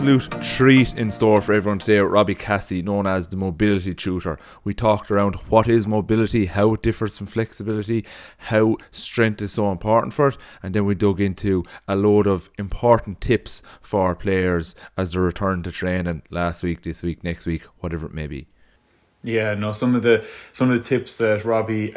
absolute treat in store for everyone today with Robbie, Cassidy, known as the Mobility Tutor. We talked around what is mobility, how it differs from flexibility, how strength is so important for it, and then we dug into a load of important tips for players as they return to training last week, this week, next week, whatever it may be. Yeah, no, some of the tips that Robbie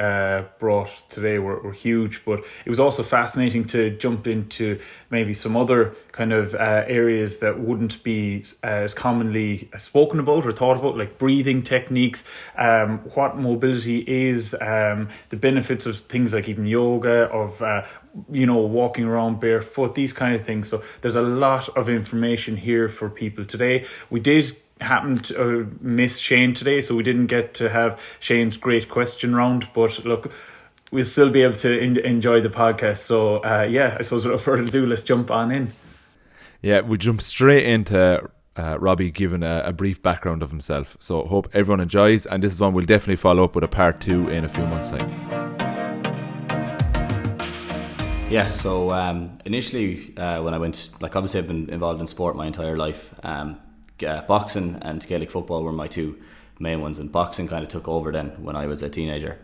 brought today were huge, but it was also fascinating to jump into maybe some other kind of areas that wouldn't be as commonly spoken about or thought about, like breathing techniques, what mobility is, the benefits of things like even yoga, of walking around barefoot, these kind of things. So there's a lot of information here for people today. We did happened to miss Shane today, so we didn't get to have Shane's great question round, but look, we'll still be able to enjoy the podcast. So I suppose without further ado, let's jump on in. Yeah, we jump straight into Robbie giving a brief background of himself, so hope everyone enjoys, and this is one we'll definitely follow up with a part 2 in a few months' time. Yeah, so initially when I went, obviously I've been involved in sport my entire life. Boxing and Gaelic football were my two main ones, and boxing kind of took over then when I was a teenager.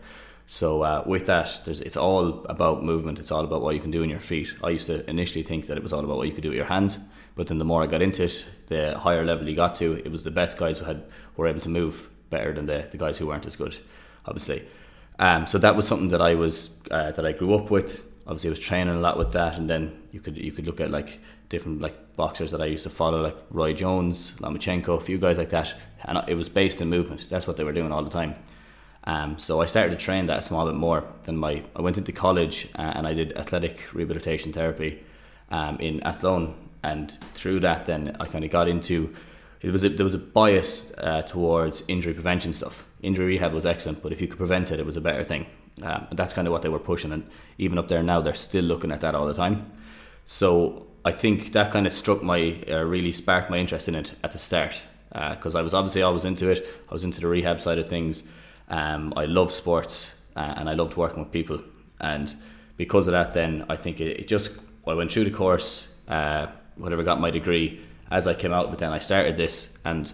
So with that, it's all about movement. It's all about what you can do in your feet. I used to initially think that it was all about what you could do with your hands, but then the more I got into it, the higher level you got to, it was the best guys who were able to move better than the guys who weren't as good, obviously. So that was something that I grew up with. Obviously I was training a lot with that, and then you could look at different boxers that I used to follow, like Roy Jones, Lomachenko, a few guys like that, and it was based in movement. That's what they were doing all the time. So I started to train that a small bit more. Then I went into college and I did athletic rehabilitation therapy in Athlone, and through that then I kind of got into there was a bias towards injury prevention stuff. Injury rehab was excellent, but if you could prevent it, it was a better thing. And that's kind of what they were pushing, and even up there now they're still looking at that all the time. So I think that kind of really sparked my interest in it at the start, because I was obviously always into it. I was into the rehab side of things. I love sports and I loved working with people, and because of that then I think I went through the course, whatever, got my degree. As I came out of it then I started this, and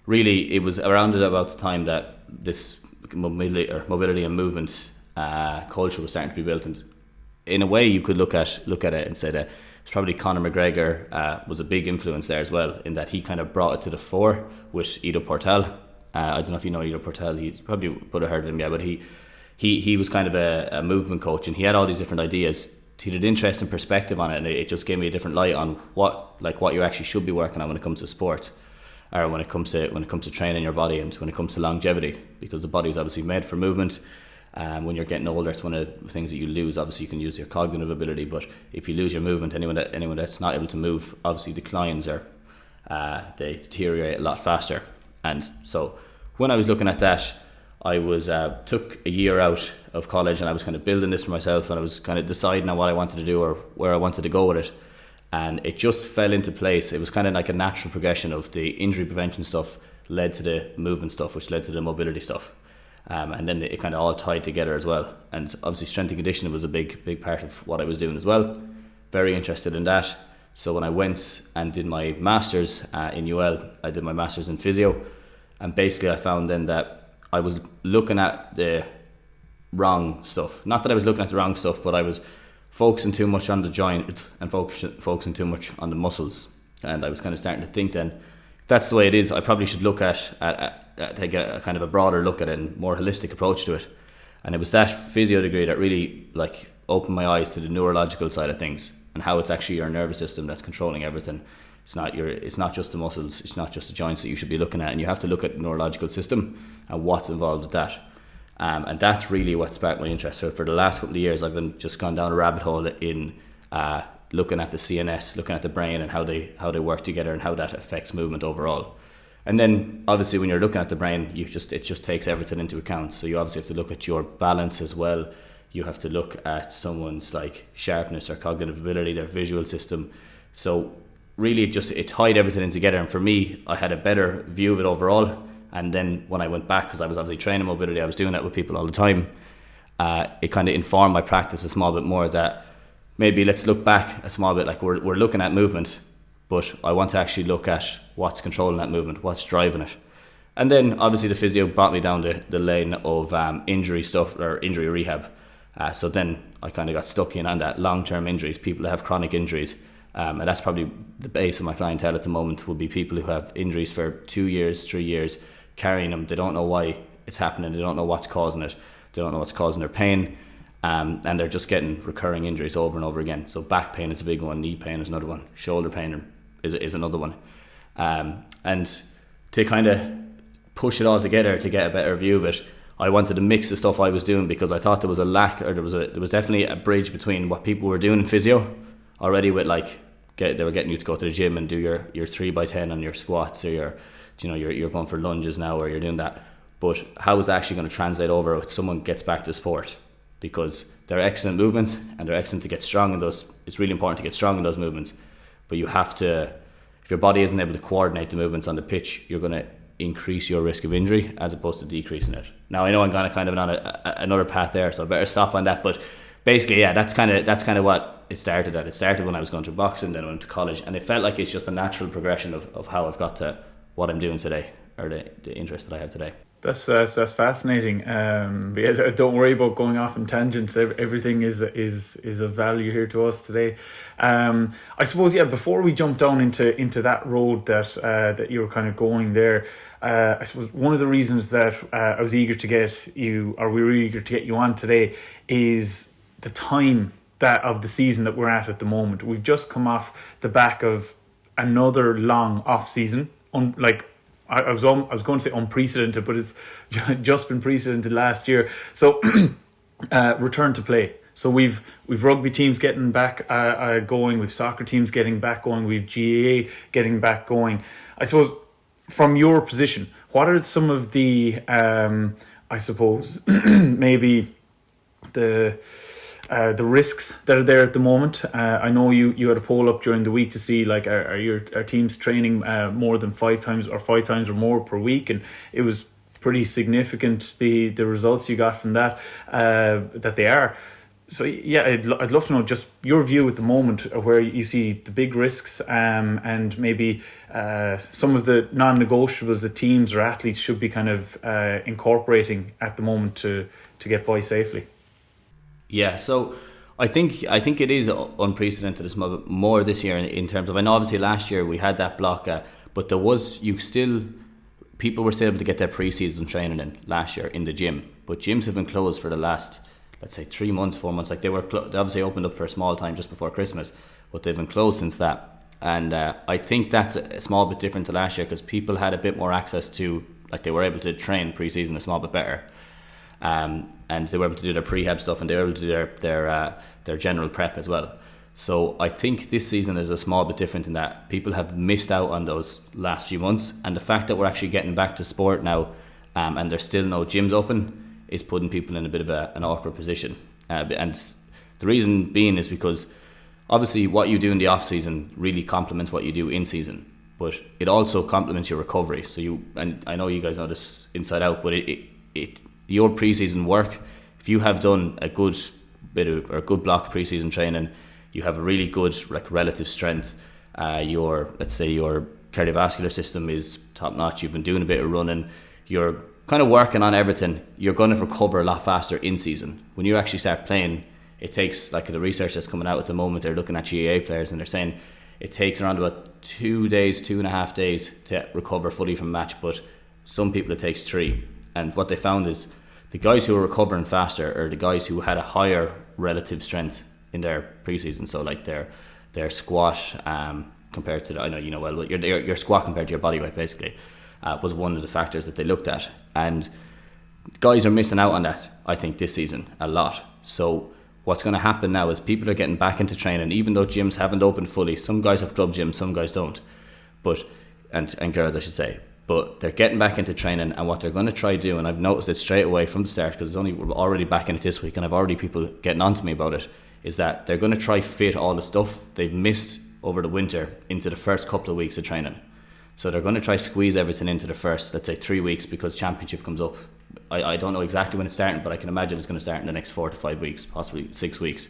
really it was around about the time that this mobility and movement culture was starting to be built, and in a way you could look at it and say that it's probably Conor McGregor was a big influence there as well, in that he kind of brought it to the fore with Ido Portal. I don't know if you know Ido Portal, you probably would have heard of him, yeah, but he was kind of a movement coach, and he had all these different ideas. He had an interesting perspective on it, and it just gave me a different light on what you actually should be working on when it comes to sport, or when it comes to training your body, and when it comes to longevity, because the body is obviously made for movement. When you're getting older, it's one of the things that you lose. Obviously you can use your cognitive ability, but if you lose your movement, anyone that's not able to move obviously declines, or they deteriorate a lot faster. And so when I was looking at that, I was took a year out of college, and I was kind of building this for myself, and I was kind of deciding on what I wanted to do or where I wanted to go with it, and it just fell into place. It was kind of like a natural progression of the injury prevention stuff led to the movement stuff, which led to the mobility stuff. And then it kind of all tied together as well. And obviously strength and conditioning was a big part of what I was doing as well. Very interested in that. So when I went and did my master's in UL, I did my master's in physio, and basically I found then that I was looking at the wrong stuff. Not that I was looking at the wrong stuff, but I was focusing too much on the joint and focusing too much on the muscles. And I was kind of starting to think then, if that's the way it is, I probably should look take a kind of a broader look at it and more holistic approach to it. And it was that physio degree that really opened my eyes to the neurological side of things, and how it's actually your nervous system that's controlling everything. It's not just the muscles, it's not just the joints that you should be looking at, and you have to look at the neurological system and what's involved with that. And that's really what sparked my interest. So for the last couple of years I've been just gone down a rabbit hole in looking at the CNS, looking at the brain and how they work together and how that affects movement overall. And then obviously when you're looking at the brain, it just takes everything into account. So you obviously have to look at your balance as well. You have to look at someone's sharpness or cognitive ability, their visual system. So really it tied everything in together. And for me, I had a better view of it overall. And then when I went back, because I was obviously training mobility, I was doing that with people all the time, it kind of informed my practice a small bit more, that maybe let's look back a small bit. We're looking at movement, but I want to actually look at what's controlling that movement, what's driving it. And then obviously the physio brought me down the lane of injury stuff or injury rehab. So then I kind of got stuck in on that long-term injuries, people that have chronic injuries. And that's probably the base of my clientele at the moment, would be people who have injuries for 2 years, 3 years, carrying them. They don't know why it's happening. They don't know what's causing it. They don't know what's causing their pain. And they're just getting recurring injuries over and over again. So back pain is a big one. Knee pain is another one. Shoulder pain is another one. And to kind of push it all together to get a better view of it, I wanted to mix the stuff I was doing, because I thought there was a lack, or there was definitely a bridge between what people were doing in physio already, with like they were getting you to go to the gym and do your 3x10 on your squats, or you're going for lunges now, or you're doing that. But how is that actually going to translate over if someone gets back to sport? Because they're excellent movements and they're excellent to get strong in those. It's really important to get strong in those movements, but you have to, if your body isn't able to coordinate the movements on the pitch, you're going to increase your risk of injury as opposed to decreasing it. Now I know I'm kind of on another path there, so I better stop on that. But basically, yeah, that's kind of what it started at. It started when I was going to boxing, then I went to college, and it felt like it's just a natural progression of how I've got to what I'm doing today, or the interest that I have today. That's fascinating. But yeah, don't worry about going off in tangents. Everything is of value here to us today. I suppose, yeah, before we jump down into that road that you were kind of going there, I suppose one of the reasons that I was eager to get you, or we were eager to get you on today, is the time of the season that we're at the moment. We've just come off the back of another long off season, I was going to say unprecedented, but it's just been precedented last year. So return to play. So we've rugby teams getting back going. We've soccer teams getting back going. We've GAA getting back going. I suppose from your position, what are some of the I suppose maybe the risks that are there at the moment? I know you had a poll up during the week to see, like, are teams training more than 5 times or more per week, and it was pretty significant, the results you got from that they are. So yeah, I'd love to know just your view at the moment of where you see the big risks, and maybe some of the non-negotiables that teams or athletes should be kind of incorporating at the moment to get by safely. Yeah, so I think it is unprecedented. It's more this year in terms of, I know obviously last year we had that block, but people were still able to get their pre-season training in last year in the gym. But gyms have been closed for the last, let's say, 3 months, 4 months. Like they obviously opened up for a small time just before Christmas, but they've been closed since that. And I think that's a small bit different to last year, because people had a bit more access to, like, they were able to train pre-season a small bit better. And they were able to do their prehab stuff, and they were able to do their general prep as well. So I think this season is a small bit different in that people have missed out on those last few months, and the fact that we're actually getting back to sport now, and there's still no gyms open, is putting people in a bit of an awkward position. And the reason being is because obviously what you do in the off season really complements what you do in season, but it also complements your recovery. So and I know you guys know this inside out, but your pre-season work, if you have done a good block of pre-season training, you have a really good, like, relative strength, let's say your cardiovascular system is top notch, you've been doing a bit of running, you're kind of working on everything, you're going to recover a lot faster in season. When you actually start playing, it takes, like the research that's coming out at the moment, they're looking at GAA players and they're saying it takes around about 2.5 days to recover fully from a match, but some people it takes 3. And what they found is the guys who are recovering faster are the guys who had a higher relative strength in their preseason. So like their squat compared to I know you know well, but your squat compared to your body weight basically was one of the factors that they looked at. And guys are missing out on that, I think, this season a lot. So what's going to happen now is people are getting back into training, even though gyms haven't opened fully. Some guys have club gyms, some guys don't, and girls I should say. But they're getting back into training, and what they're going to try to do, and I've noticed it straight away from the start, because we're already back in it this week, and I've already people getting on to me about it, is that they're going to try fit all the stuff they've missed over the winter into the first couple of weeks of training. So they're going to try squeeze everything into the first, let's say, 3 weeks, because championship comes up. I don't know exactly when it's starting, but I can imagine it's going to start in the next 4 to 5 weeks, possibly 6 weeks.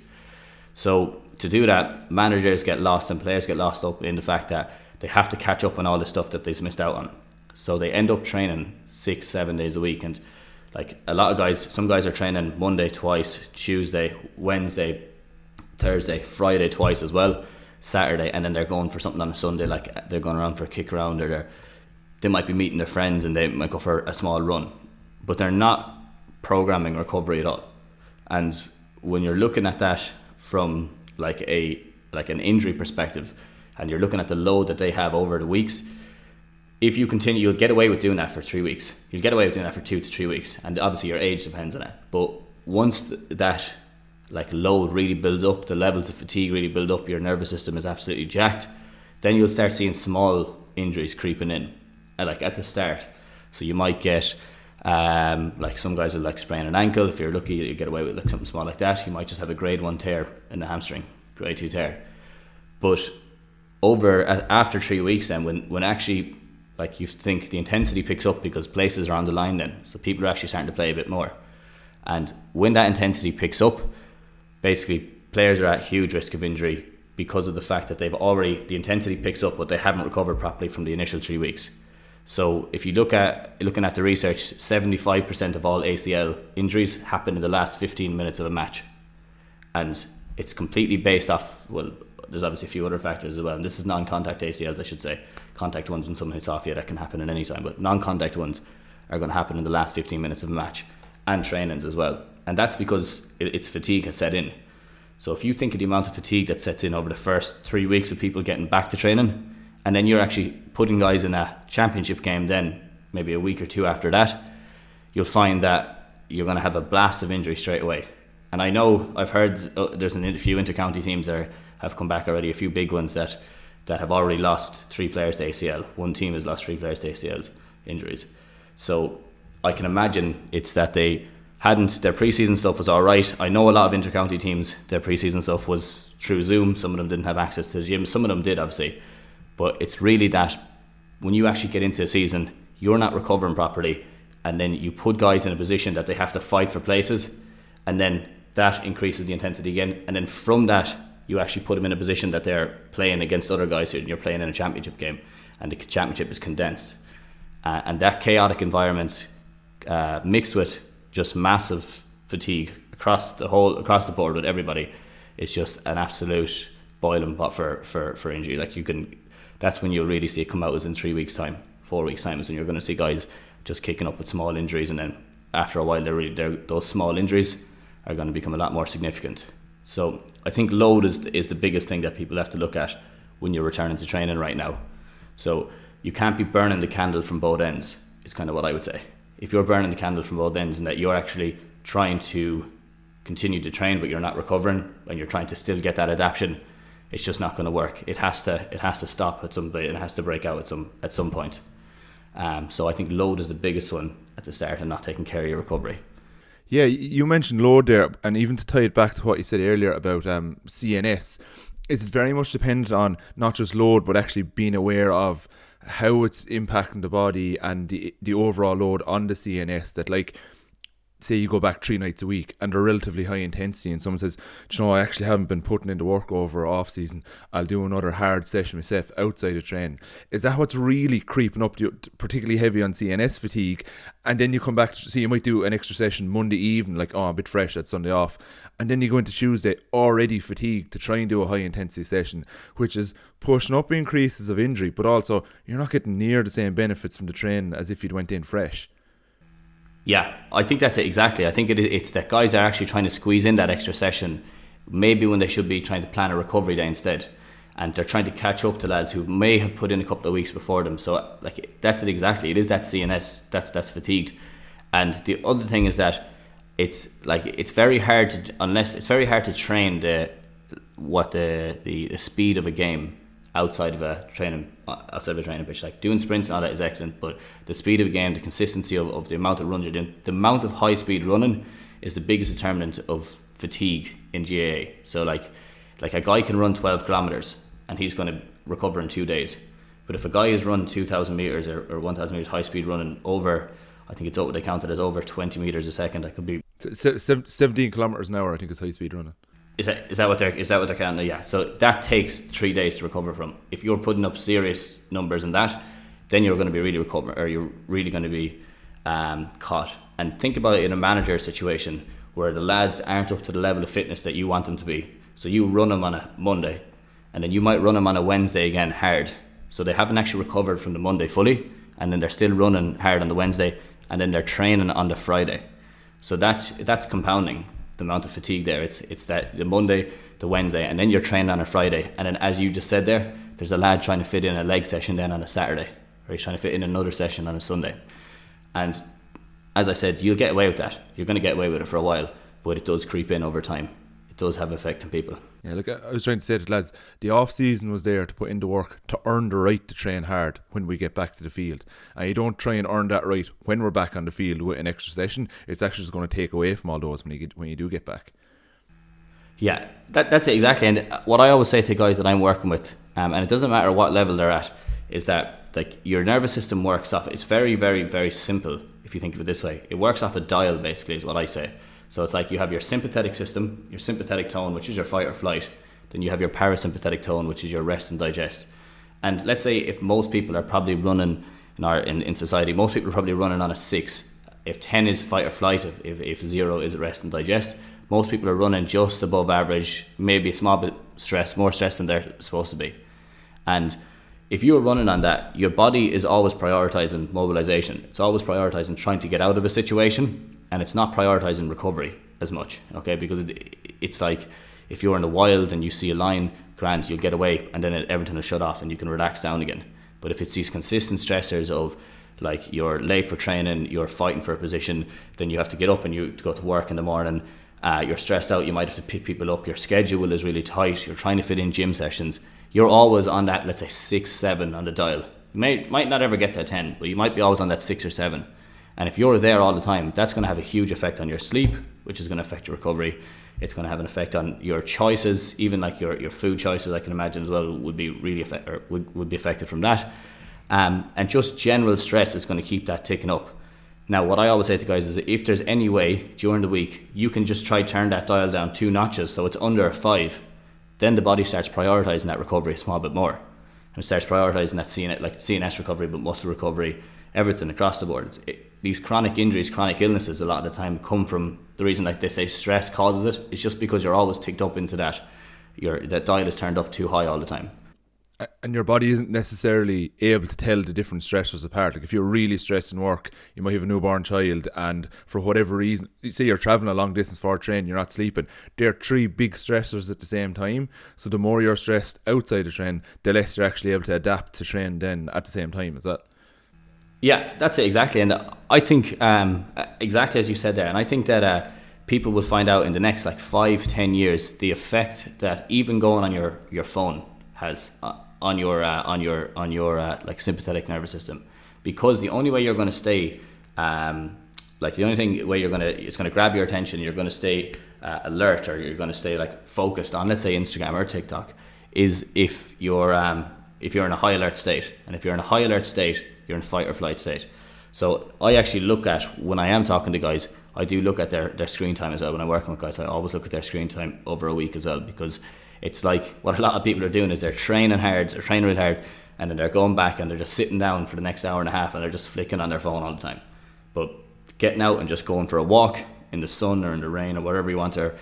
So to do that, managers get lost and players get lost up in the fact that they have to catch up on all the stuff that they've missed out on. So they end up training 6-7 days a week, and like a lot of guys, some guys are training Monday twice, Tuesday, Wednesday, Thursday, Friday twice as well, Saturday, and then they're going for something on a Sunday, like they're going around for a kick around, or they might be meeting their friends and they might go for a small run, but they're not programming recovery at all. And when you're looking at that from like an injury perspective, and you're looking at the load that they have over the weeks, if you continue, you'll get away with doing that for 3 weeks. You'll get away with doing that for 2 to 3 weeks, and obviously your age depends on it. But once that like load really builds up, the levels of fatigue really build up, your nervous system is absolutely jacked, then you'll start seeing small injuries creeping in, like at the start. So you might get like some guys will like sprain an ankle. If you're lucky, you get away with like something small like that. You might just have a grade 1 tear in the hamstring, grade 2 tear. But after 3 weeks, then when actually, like, you think the intensity picks up because places are on the line then, so people are actually starting to play a bit more. And when that intensity picks up, basically players are at huge risk of injury because of the fact that the intensity picks up, but they haven't recovered properly from the initial 3 weeks. So if you looking at the research, 75% of all ACL injuries happen in the last 15 minutes of a match. And it's completely based off, well, there's obviously a few other factors as well, and this is non-contact ACLs, I should say. Contact ones, when someone hits off you, that can happen at any time, but non-contact ones are going to happen in the last 15 minutes of a match, and trainings as well. And that's because it's fatigue has set in. So if you think of the amount of fatigue that sets in over the first 3 weeks of people getting back to training, and then you're actually putting guys in a championship game then maybe a week or two after that, you'll find that you're going to have a blast of injury straight away. And I know I've heard there's a few inter-county teams that have come back already, a few big ones that have already lost 3 players to ACL. One team has lost 3 players to ACL injuries. So I can imagine it's that they hadn't, their pre-season stuff was alright. I know a lot of inter-county teams, their pre-season stuff was through Zoom. Some of them didn't have access to the gym, some of them did obviously. But it's really that when you actually get into the season, you're not recovering properly, and then you put guys in a position that they have to fight for places, and then that increases the intensity again, and then from that you actually put them in a position that they're playing against other guys and you're playing in a championship game, and the championship is condensed, and that chaotic environment mixed with just massive fatigue across the board with everybody, is just an absolute boiling pot for injury. Like that's when you'll really see it come out, is in 3 weeks time, 4 weeks time, is when you're going to see guys just kicking up with small injuries, and then after a while those small injuries are going to become a lot more significant. So I think load is the biggest thing that people have to look at when you're returning to training right now. So you can't be burning the candle from both ends, is kind of what I would say. If you're burning the candle from both ends and that you're actually trying to continue to train but you're not recovering, and you're trying to still get that adaptation, it's just not going to work. It has to stop at some point. It has to break out at some point. So I think load is the biggest one at the start, and not taking care of your recovery. Yeah, you mentioned load there, and even to tie it back to what you said earlier about CNS, is it very much dependent on not just load, but actually being aware of how it's impacting the body and the overall load on the CNS, that, like, say you go back 3 nights a week and they're relatively high intensity, and someone says, I actually haven't been putting in the work over off season, I'll do another hard session myself outside of training. Is that what's really creeping up, particularly heavy on CNS fatigue? And then you come back to, you might do an extra session Monday evening, like, I'm a bit fresh, that Sunday off, and then you go into Tuesday already fatigued to try and do a high intensity session, which is pushing up increases of injury, but also you're not getting near the same benefits from the training as if you'd went in fresh. Yeah, I think that's it exactly. I think it's that guys are actually trying to squeeze in that extra session, maybe when they should be trying to plan a recovery day instead, and they're trying to catch up to lads who may have put in a couple of weeks before them. So, like, that's it exactly. It is that CNS that's fatigued. And the other thing is that it's very hard to train the speed of a game outside of a training pitch. Like, doing sprints and all that is excellent, but the speed of a game, the consistency of the amount of runs you're doing, the amount of high speed running is the biggest determinant of fatigue in GAA. So like a guy can run 12 kilometers and he's going to recover in 2 days, but if a guy has run 2,000 meters or 1,000 meters high speed running over, I think it's over, they counted as over 20 meters a second, that could be 17 kilometers an hour, I think, is high speed running. Is that what they're counting? Yeah. So that takes 3 days to recover from. If you're putting up serious numbers in that, then you're going to be really recovering, or you're really going to be caught. And think about it in a manager situation where the lads aren't up to the level of fitness that you want them to be. So you run them on a Monday, and then you might run them on a Wednesday again hard. So they haven't actually recovered from the Monday fully, and then they're still running hard on the Wednesday, and then they're training on the Friday. So that's compounding the amount of fatigue there. It's that the Monday, the Wednesday, and then you're training on a Friday, and then as you just said there's a lad trying to fit in a leg session then on a Saturday, or he's trying to fit in another session on a Sunday. And as I said, you'll get away with that. You're going to get away with it for a while, but it does creep in over time. It does have effect on people. Yeah, look, I was trying to say to the lads, the off season was there to put in the work to earn the right to train hard when we get back to the field. And you don't try and earn that right when we're back on the field with an extra session. It's actually just going to take away from all those when you do get back. Yeah, that's it exactly. And what I always say to guys that I'm working with, and it doesn't matter what level they're at, is that like your nervous system works off. It's very, very, very simple if you think of it this way. It works off a dial, basically, is what I say. So it's like you have your sympathetic system, your sympathetic tone, which is your fight or flight. Then you have your parasympathetic tone, which is your rest and digest. And let's say if most people are probably running in society, most people are probably running on a 6. If 10 is fight or flight, if 0 is rest and digest, most people are running just above average, maybe a small bit more stress than they're supposed to be. And if you're running on that, your body is always prioritizing mobilization. It's always prioritizing trying to get out of a situation, and it's not prioritizing recovery as much, okay? Because it's like if you're in the wild and you see a lion, grand, you'll get away, and then everything will shut off and you can relax down again. But if it's these consistent stressors of like you're late for training, you're fighting for a position, then you have to get up and you have to go to work in the morning, you're stressed out, you might have to pick people up, your schedule is really tight, you're trying to fit in gym sessions, you're always on that, let's say 6, 7 on the dial. You might not ever get to a 10, but you might be always on that 6 or 7. And if you're there all the time, that's going to have a huge effect on your sleep, which is going to affect your recovery. It's going to have an effect on your choices, even like your food choices, I can imagine as well, would be really would be affected from that. And just general stress is going to keep that ticking up. Now, what I always say to guys is that if there's any way during the week you can just try turn that dial down 2 notches so it's under a 5, then the body starts prioritizing that recovery a small bit more. And it starts prioritizing that CNS recovery, but muscle recovery, everything across the board. These chronic injuries, chronic illnesses, a lot of the time come from the reason, like they say, stress causes it. It's just because you're always ticked up into that. That dial is turned up too high all the time. And your body isn't necessarily able to tell the different stressors apart. Like if you're really stressed in work, you might have a newborn child, and for whatever reason, say you're traveling a long distance for a train, you're not sleeping. There are 3 big stressors at the same time. So the more you're stressed outside the train, the less you're actually able to adapt to train then at the same time. Is that? Yeah, that's it exactly. And I think exactly as you said there, and I think that people will find out in the next like 5-10 years the effect that even going on your phone has on your like sympathetic nervous system. Because the only way you're going to stay it's going to grab your attention, you're going to stay alert, or you're going to stay like focused on, let's say, Instagram or TikTok, is if you're in a high alert state. And if you're in a high alert state, you're in fight or flight state. So I actually look at, when I am talking to guys, I do look at their screen time as well. When I'm working with guys, I always look at their screen time over a week as well, because it's like what a lot of people are doing is they're training really hard, and then they're going back and they're just sitting down for the next hour and a half and they're just flicking on their phone all the time. But getting out and just going for a walk in the sun or in the rain or whatever you want, or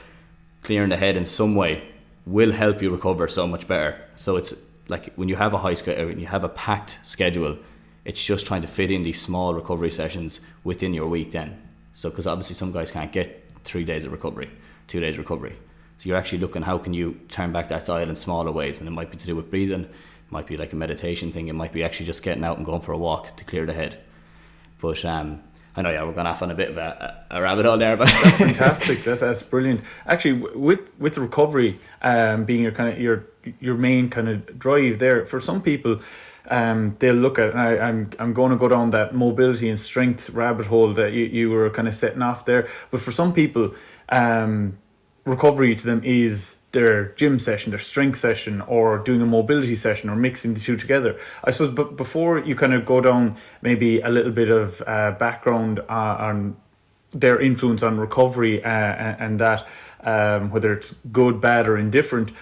clearing the head in some way, will help you recover so much better. So it's like when you have a high schedule, when you have a packed schedule, it's just trying to fit in these small recovery sessions within your week then. So because obviously some guys can't get 3 days of recovery, 2 days recovery. So you're actually looking, how can you turn back that dial in smaller ways? And it might be to do with breathing, it might be like a meditation thing, it might be actually just getting out and going for a walk to clear the head. But I know, we're going off on a bit of a rabbit hole there, but that's fantastic. That's brilliant. Actually, with recovery being your main kind of drive there, for some people, they'll look at, I'm going to go down that mobility and strength rabbit hole that you were kind of setting off there. But for some people, recovery to them is their gym session, their strength session, or doing a mobility session, or mixing the two together. I suppose, but before you kind of go down maybe a little bit of background on their influence on recovery and that, whether it's good, bad, or indifferent,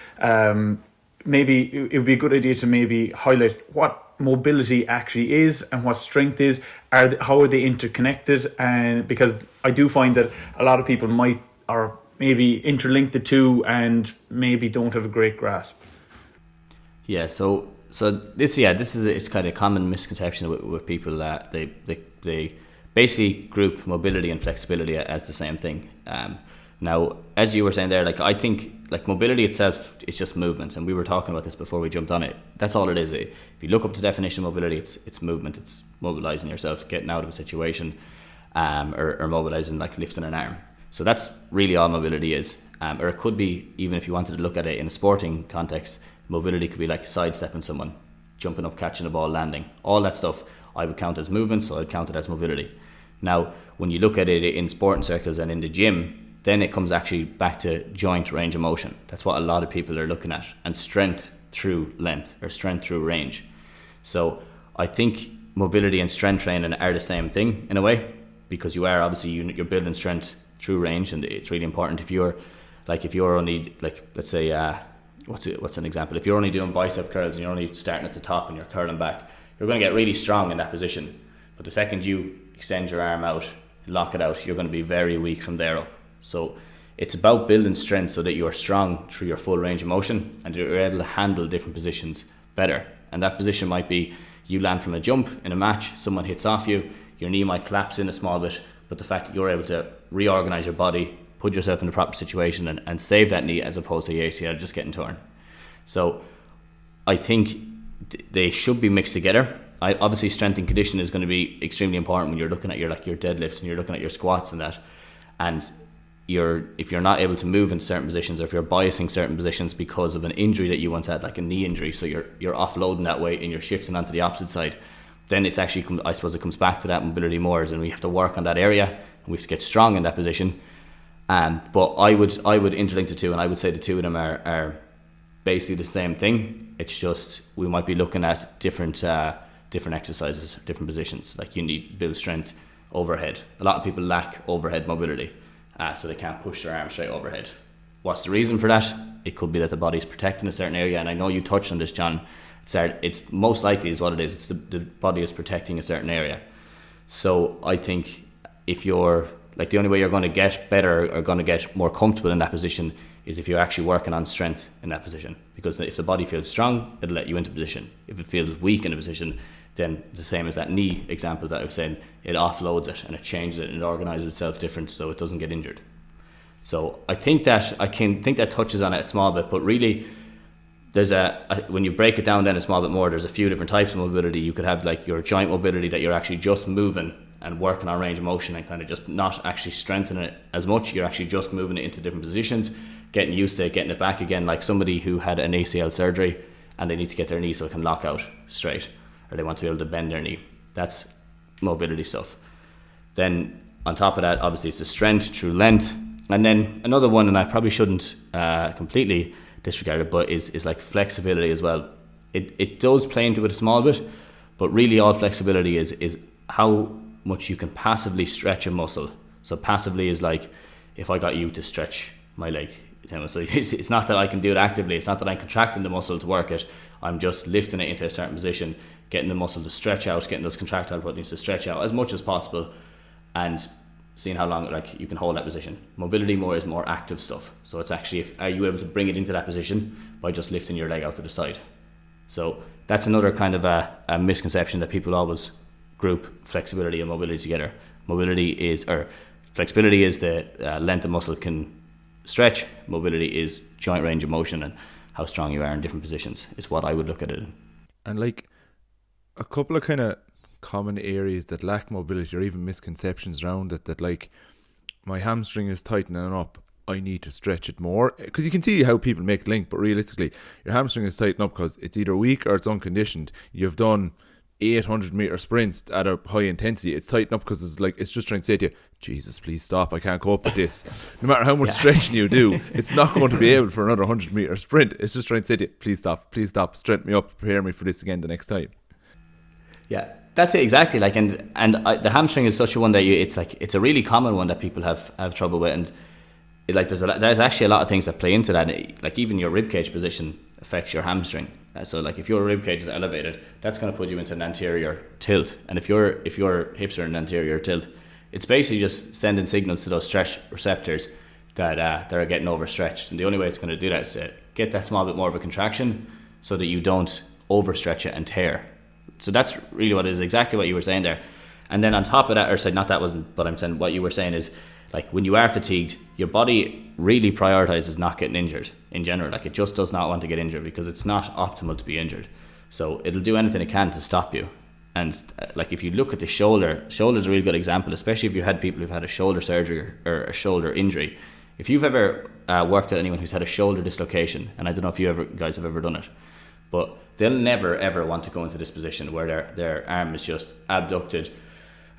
maybe it would be a good idea to maybe highlight what mobility actually is and what strength is. How are they interconnected? And because I do find that a lot of people or maybe interlink the two and maybe don't have a great grasp. Yeah, so this is it's kind of a common misconception with people that they basically group mobility and flexibility as the same thing. Now, as you were saying there, like I think like mobility itself is just movement, and we were talking about this before we jumped on it. That's all it is. If you look up the definition of mobility, it's movement. It's mobilizing yourself, getting out of a situation, or mobilizing, like lifting an arm. So that's really all mobility is. Or it could be, even if you wanted to look at it in a sporting context, mobility could be like sidestepping someone, jumping up, catching a ball, landing. All that stuff I would count as movement, so I'd count it as mobility. Now, when you look at it in sporting circles and in the gym, then it comes actually back to joint range of motion. That's what a lot of people are looking at, and strength through length or strength through range. So I think mobility and strength training are the same thing in a way, because you are obviously you're building strength through range, and it's really important. If you're only, like, let's say what's an example, if you're only doing bicep curls and you're only starting at the top and you're curling back, you're going to get really strong in that position, but the second you extend your arm out, lock it out, you're going to be very weak from there up. So it's about building strength so that you're strong through your full range of motion and you're able to handle different positions better. And that position might be you land from a jump in a match, someone hits off you, your knee might collapse in a small bit, but the fact that you're able to reorganize your body, put yourself in the proper situation and save that knee, as opposed to your ACL just getting torn. So I think they should be mixed together. Obviously strength and condition is going to be extremely important when you're looking at your deadlifts and you're looking at your squats and that. And if you're not able to move in certain positions, or if you're biasing certain positions because of an injury that you once had, like a knee injury, so you're offloading that weight and you're shifting onto the opposite side, then it's actually, I suppose it comes back to that mobility more, and we have to work on that area and we have to get strong in that position. But I would interlink the two, and I would say the two of them are basically the same thing. It's just we might be looking at different exercises, different positions. Like you need build strength overhead. A lot of people lack overhead mobility, so they can't push their arm straight overhead. What's the reason for that? It could be that the body's protecting a certain area, and I know you touched on this, John. It's most likely is what it is. It's the body is protecting a certain area. So I think if you're like, the only way you're going to get better or going to get more comfortable in that position is if you're actually working on strength in that position. Because if the body feels strong, it'll let you into position. If it feels weak in a position, then the same as that knee example that I was saying, it offloads it and it changes it and it organizes itself different so it doesn't get injured. So I think that touches on it a small bit, but really there's when you break it down then a small bit more, there's a few different types of mobility. You could have like your joint mobility, that you're actually just moving and working on range of motion and kind of just not actually strengthening it as much. You're actually just moving it into different positions, getting used to it, getting it back again, like somebody who had an ACL surgery and they need to get their knee so it can lock out straight, or they want to be able to bend their knee. That's mobility stuff. Then on top of that, obviously it's the strength through length. And then another one, and I probably shouldn't completely disregard it, but is like flexibility as well. It does play into it a small bit, but really all flexibility is how much you can passively stretch a muscle. So passively is like if I got you to stretch my leg. So it's not that I can do it actively. It's not that I'm contracting the muscle to work it. I'm just lifting it into a certain position, getting the muscle to stretch out, getting those contractile proteins to stretch out as much as possible, and seeing how long like you can hold that position. Mobility more is more active stuff. So it's actually, are you able to bring it into that position by just lifting your leg out to the side? So that's another kind of a misconception, that people always group flexibility and mobility together. Flexibility is the length the muscle can stretch. Mobility is joint range of motion and how strong you are in different positions, is what I would look at it in. And like a couple of kind of common areas that lack mobility, or even misconceptions around it, that like my hamstring is tightening up, I need to stretch it more. Because you can see how people make the link, but realistically your hamstring is tightening up because it's either weak or it's unconditioned. You've done 800 meter sprints at a high intensity, it's tightened up because it's just trying to say to you, Jesus, please stop, I can't cope with this. No matter how much stretching you do, it's not going to be able for another 100 meter sprint. It's just trying to say to you, please stop, strengthen me up, prepare me for this again the next time. Yeah, That's it exactly. Like, the hamstring is such a one that it's a really common one that people have trouble with, and there's actually a lot of things that play into that. Like even your rib cage position affects your hamstring. So like if your rib cage is elevated, that's going to put you into an anterior tilt, and if your hips are in an anterior tilt, it's basically just sending signals to those stretch receptors that are getting overstretched, and the only way it's going to do that is to get that small bit more of a contraction so that you don't overstretch it and tear. So that's really what it is, exactly what you were saying there. And then on top of that, or sorry, not that wasn't, but I'm saying what you were saying is, like when you are fatigued, your body really prioritizes not getting injured in general. Like it just does not want to get injured because it's not optimal to be injured. So it'll do anything it can to stop you. And like if you look at the shoulder's a really good example, especially if you had people who've had a shoulder surgery or a shoulder injury. If you've ever worked with anyone who's had a shoulder dislocation, and I don't know if you guys have ever done it, but they'll never ever want to go into this position where their arm is just abducted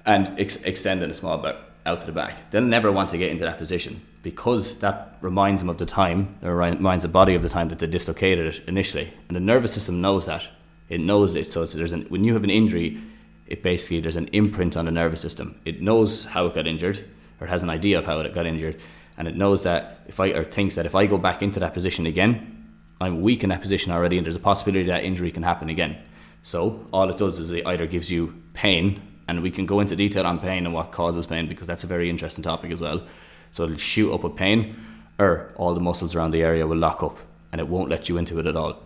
and extended a small bit out to the back. They'll never want to get into that position because that reminds them of the time, or reminds the body of the time that they dislocated it initially. And the nervous system knows that. It knows it. So when you have an injury, there's an imprint on the nervous system. It knows how it got injured, or has an idea of how it got injured, and it knows that thinks that if I go back into that position again, I'm weak in that position already, and there's a possibility that injury can happen again. So all it does is it either gives you pain, and we can go into detail on pain and what causes pain because that's a very interesting topic as well. So it'll shoot up with pain, or all the muscles around the area will lock up and it won't let you into it at all.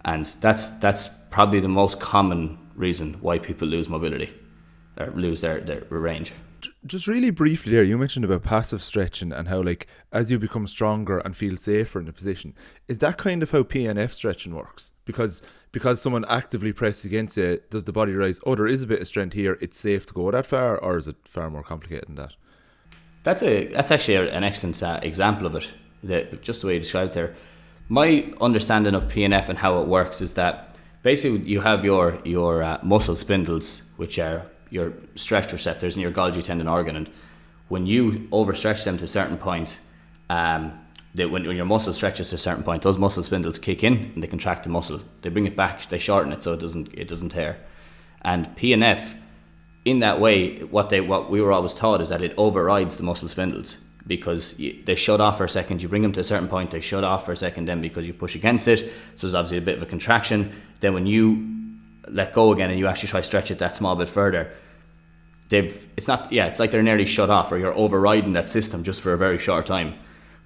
And that's probably the most common reason why people lose mobility or lose their range. Just really briefly there, you mentioned about passive stretching and how like as you become stronger and feel safer in the position, is that kind of how PNF stretching works? Because someone actively presses against it, does the body realize, oh, there is a bit of strength here, it's safe to go that far, or is it far more complicated than that? That's actually an excellent example of it, just the way you described it there. My understanding of PNF and how it works is that basically you have your muscle spindles, which are your stretch receptors and your Golgi tendon organ, and when you overstretch them to a certain point, when your muscle stretches to a certain point, those muscle spindles kick in and they contract the muscle. They bring it back, they shorten it so it doesn't tear. And PNF, in that way, what we were always taught is that it overrides the muscle spindles because they shut off for a second. You bring them to a certain point, they shut off for a second, then because you push against it, so there's obviously a bit of a contraction. Then when you let go again and you actually try to stretch it that small bit further, it's like they're nearly shut off, or you're overriding that system just for a very short time.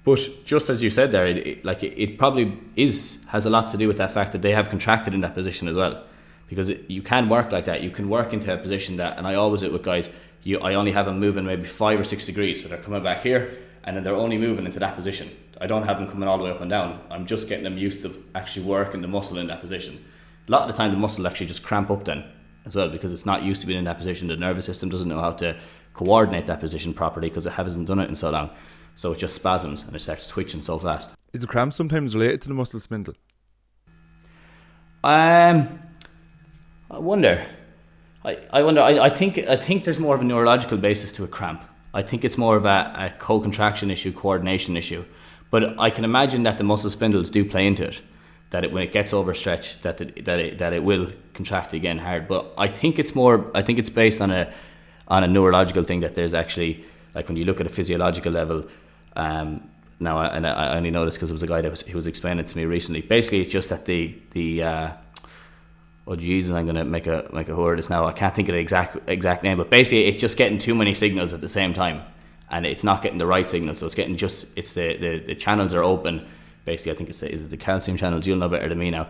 But just as you said there, it probably has a lot to do with that fact that they have contracted in that position as well, because you can work like that. You can work into a position that, and I always do it with guys, I only have them moving maybe 5 or 6 degrees, so they're coming back here and then they're only moving into that position. I don't have them coming all the way up and down. I'm just getting them used to actually working the muscle in that position. A lot of the time the muscle actually just cramp up then as well, because it's not used to being in that position. The nervous system doesn't know how to coordinate that position properly because it hasn't done it in so long. So it just spasms and it starts twitching so fast. Is the cramp sometimes related to the muscle spindle? I wonder. I think there's more of a neurological basis to a cramp. I think it's more of a co-contraction issue, coordination issue. But I can imagine that the muscle spindles do play into it. That when it gets overstretched, that it will contract again hard. But I think it's based on a neurological thing, that there's actually, like when you look at a physiological level. Now, I only know this because it was a guy who was explaining it to me recently. Basically, it's just that oh Jesus, I'm gonna make a whore of this now. I can't think of the exact name, but basically, it's just getting too many signals at the same time, and it's not getting the right signal. So it's the channels are open. Basically, I think is it the calcium channels? You'll know better than me now,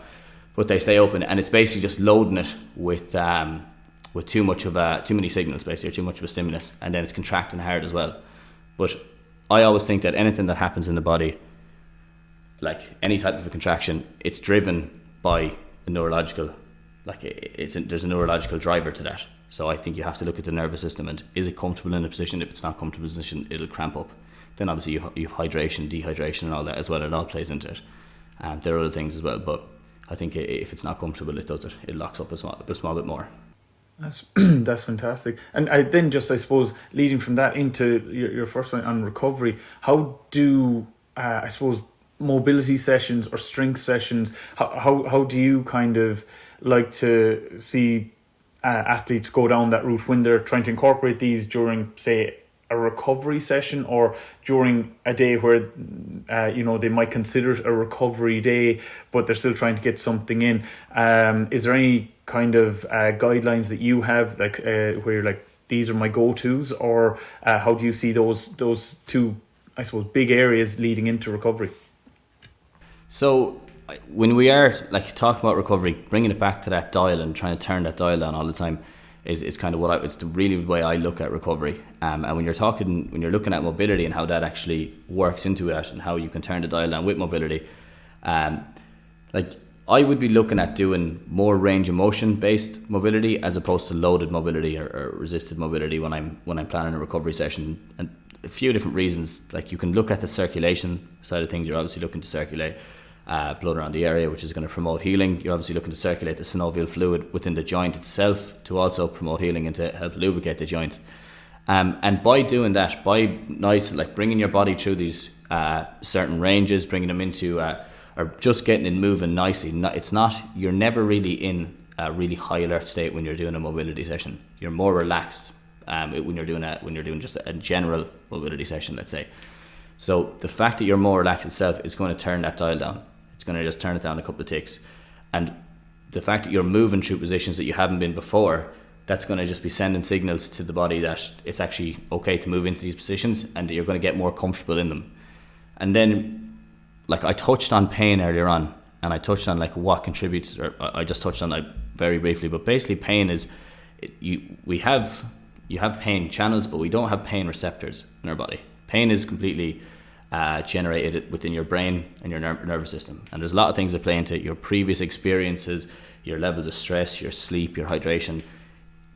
but they stay open, and it's basically just loading it with too many signals, basically, or too much of a stimulus, and then it's contracting hard as well. But I always think that anything that happens in the body, like any type of a contraction, it's driven by a neurological, there's a neurological driver to that. So I think you have to look at the nervous system, and is it comfortable in a position? If it's not comfortable in a position, it'll cramp up. Then obviously you have hydration, dehydration and all that as well. It all plays into it. There are other things as well, but I think if it's not comfortable, it does it. It locks up a small bit more. That's fantastic. And then I suppose, leading from that into your first point on recovery, how do, I suppose, mobility sessions or strength sessions, how do you kind of like to see athletes go down that route when they're trying to incorporate these during, say, a recovery session, or during a day where they might consider it a recovery day, but they're still trying to get something in. Is there any kind of guidelines that you have, like where you're like, these are my go-tos, or how do you see those two, I suppose, big areas leading into recovery? So when we are like talking about recovery, bringing it back to that dial and trying to turn that dial down all the time is kind of it's the really way I look at recovery. And when you're looking at mobility and how that actually works into it and how you can turn the dial down with mobility, like I would be looking at doing more range of motion based mobility as opposed to loaded mobility or resisted mobility when I'm planning a recovery session. And a few different reasons. Like you can look at the circulation side of things. You're obviously looking to circulate blood around the area, which is going to promote healing. You're obviously looking to circulate the synovial fluid within the joint itself to also promote healing and to help lubricate the joints. And by doing that, by bringing your body through these certain ranges, bringing them into or just getting it moving nicely. You're never really in a really high alert state when you're doing a mobility session. You're more relaxed when you're doing just a general mobility session, let's say. So the fact that you're more relaxed itself is going to turn that dial down. It's going to just turn it down a couple of ticks. And the fact that you're moving through positions that you haven't been before, that's going to just be sending signals to the body that it's actually okay to move into these positions and that you're going to get more comfortable in them. And then, like I touched on pain earlier on, and I touched on like what contributes, or I just touched on it very briefly, but basically pain is, you have pain channels, but we don't have pain receptors in our body. Pain is completely generated within your brain and your nervous system, and there's a lot of things that play into it. Your previous experiences, your levels of stress, your sleep, your hydration.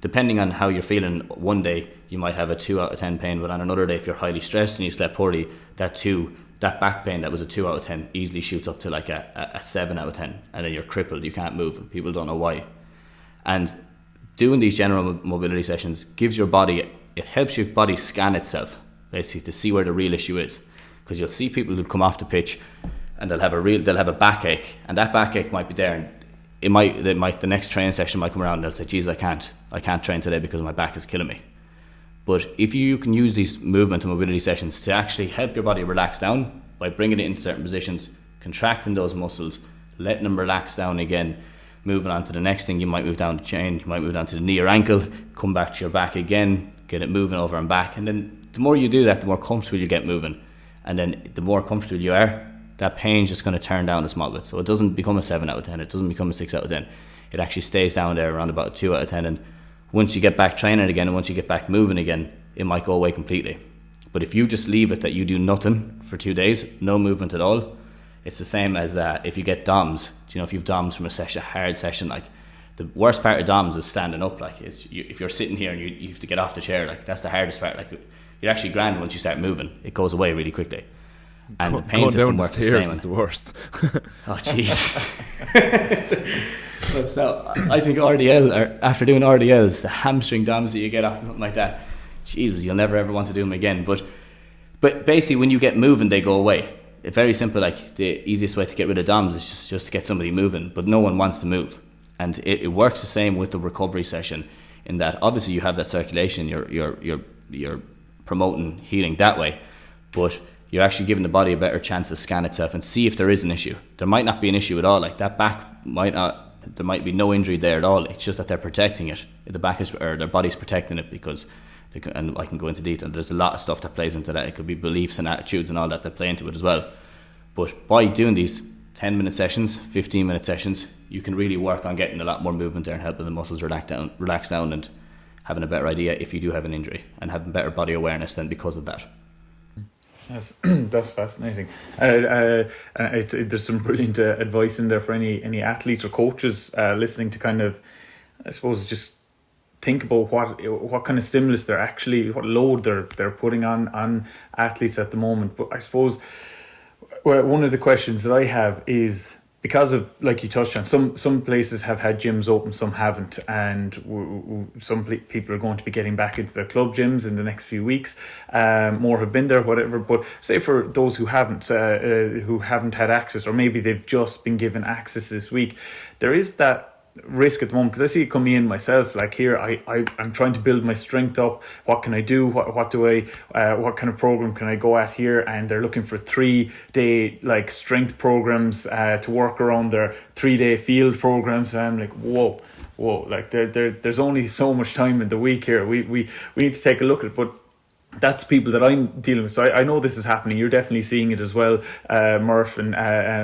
Depending on how you're feeling, one day you might have a 2 out of 10 pain, but on another day, if you're highly stressed and you slept poorly, that back pain that was a 2 out of 10 easily shoots up to like a 7 out of 10, and then you're crippled, you can't move, and people don't know why. And doing these general mobility sessions gives your body, it helps your body scan itself, basically, to see where the real issue is. Because you'll see people who come off the pitch and they'll have a backache, and that backache might be there, and the next training session might come around and they'll say, geez, I can't train today because my back is killing me. But if you can use these movement and mobility sessions to actually help your body relax down by bringing it into certain positions, contracting those muscles, letting them relax down again, moving on to the next thing, you might move down the chain, you might move down to the knee or ankle, come back to your back again, get it moving over and back. And then the more you do that, the more comfortable you get moving. And then the more comfortable you are, that pain's just going to turn down a small bit. So it doesn't become a 7 out of 10, it doesn't become a 6 out of 10. It actually stays down there around about a 2 out of 10. And once you get back training again, and once you get back moving again, it might go away completely. But if you just leave it that you do nothing for 2 days, no movement at all, it's the same as if you get DOMS. Do you know, if you've DOMS from a hard session, like the worst part of DOMS is standing up. Like if you're sitting here and you have to get off the chair, like that's the hardest part. Like you're actually grand once you start moving, it goes away really quickly. And the pain system works the same. Is the worst. Oh Jesus! I think RDL, or after doing RDLs, the hamstring DOMs that you get off something like that, Jesus, you'll never ever want to do them again. But basically, when you get moving, they go away. It's very simple. Like the easiest way to get rid of DOMs is just to get somebody moving, but no one wants to move. And it works the same with the recovery session, in that obviously you have that circulation, you're promoting healing that way, but you're actually giving the body a better chance to scan itself and see if there is an issue. There might not be an issue at all. Like that back there might be no injury there at all. It's just that they're protecting it. The back is, or their body's protecting it because and I can go into detail. There's a lot of stuff that plays into that. It could be beliefs and attitudes and all that play into it as well. But by doing these 10-minute sessions, 15-minute sessions, you can really work on getting a lot more movement there and helping the muscles relax down and having a better idea if you do have an injury, and having better body awareness then because of that. That's fascinating. There's some brilliant advice in there for any athletes or coaches listening to kind of, I suppose, just think about what kind of stimulus what load they're putting on athletes at the moment. But I suppose one of the questions that I have is, because of, like you touched on, some places have had gyms open, some haven't, and some people are going to be getting back into their club gyms in the next few weeks. More have been there, whatever. But say for those who haven't had access, or maybe they've just been given access this week, there is that risk at the moment, because I see it coming in myself. Like here, I'm trying to build my strength up. What can I do? What do I? What kind of program can I go at here? And they're looking for 3-day like strength programs to work around their 3-day field programs. And I'm like, whoa, like there's only so much time in the week here. We need to take a look at it, but that's people that I'm dealing with. So I know this is happening. You're definitely seeing it as well, Murph and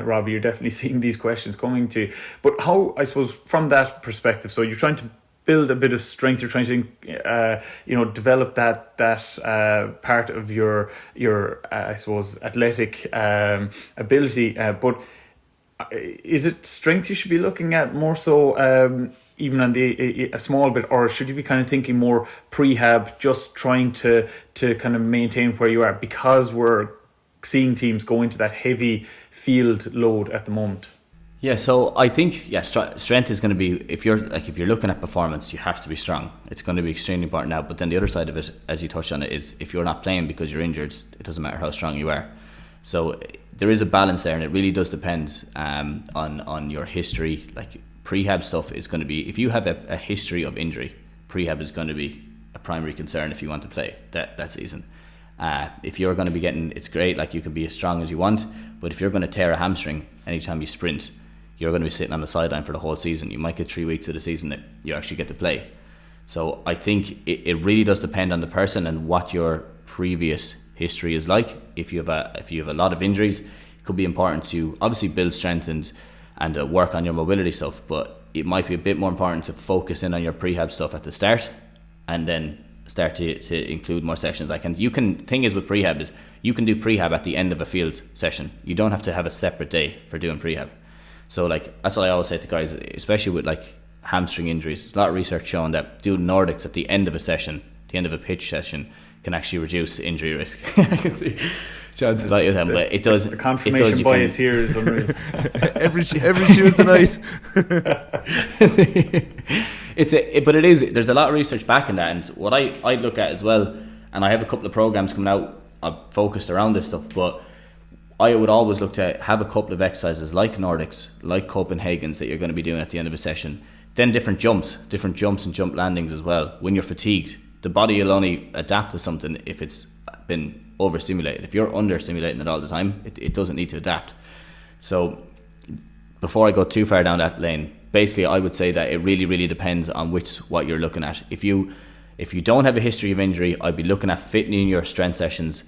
Robbie. You're definitely seeing these questions coming to you. But how, I suppose, from that perspective, so you're trying to build a bit of strength. You're trying to, develop that part of your I suppose, athletic ability. But is it strength you should be looking at more so? Even on a small bit, or should you be kind of thinking more prehab, just trying to kind of maintain where you are, because we're seeing teams go into that heavy field load at the moment? Yeah, so I think strength is going to be, if you're looking at performance, you have to be strong. It's going to be extremely important now. But then the other side of it, as you touched on it, is if you're not playing because you're injured, it doesn't matter how strong you are. So there is a balance there, and it really does depend on your history. Like, prehab stuff is going to be, if you have a history of injury, prehab is going to be a primary concern if you want to play that season. If you're going to be getting, it's great, like you can be as strong as you want, but if you're going to tear a hamstring anytime you sprint, you're going to be sitting on the sideline for the whole season. You might get 3 weeks of the season that you actually get to play. So I think it really does depend on the person and what your previous history is like. If you have a lot of injuries, it could be important to obviously build strength and work on your mobility stuff, but it might be a bit more important to focus in on your prehab stuff at the start, and then start to include more sessions. Thing is with prehab is you can do prehab at the end of a field session. You don't have to have a separate day for doing prehab. So like, that's what I always say to guys, especially with like hamstring injuries. There's a lot of research showing that doing Nordics at the end of a session, the end of a pitch session, can actually reduce injury risk. I can see John's delighted with them, but it does. The confirmation bias here is unreal. every Tuesday night. But it is. There's a lot of research backing that, and what I look at as well, and I have a couple of programs coming out focused around this stuff. But I would always look to have a couple of exercises like Nordics, like Copenhagen's that you're going to be doing at the end of a session. Then different jumps and jump landings as well. When you're fatigued, the body will only adapt to something if it's been overstimulated. If you're understimulating it all the time, it doesn't need to adapt. So before I go too far down that lane, basically I would say that it really, really depends on what you're looking at. If you don't have a history of injury, I'd be looking at fitting in your strength sessions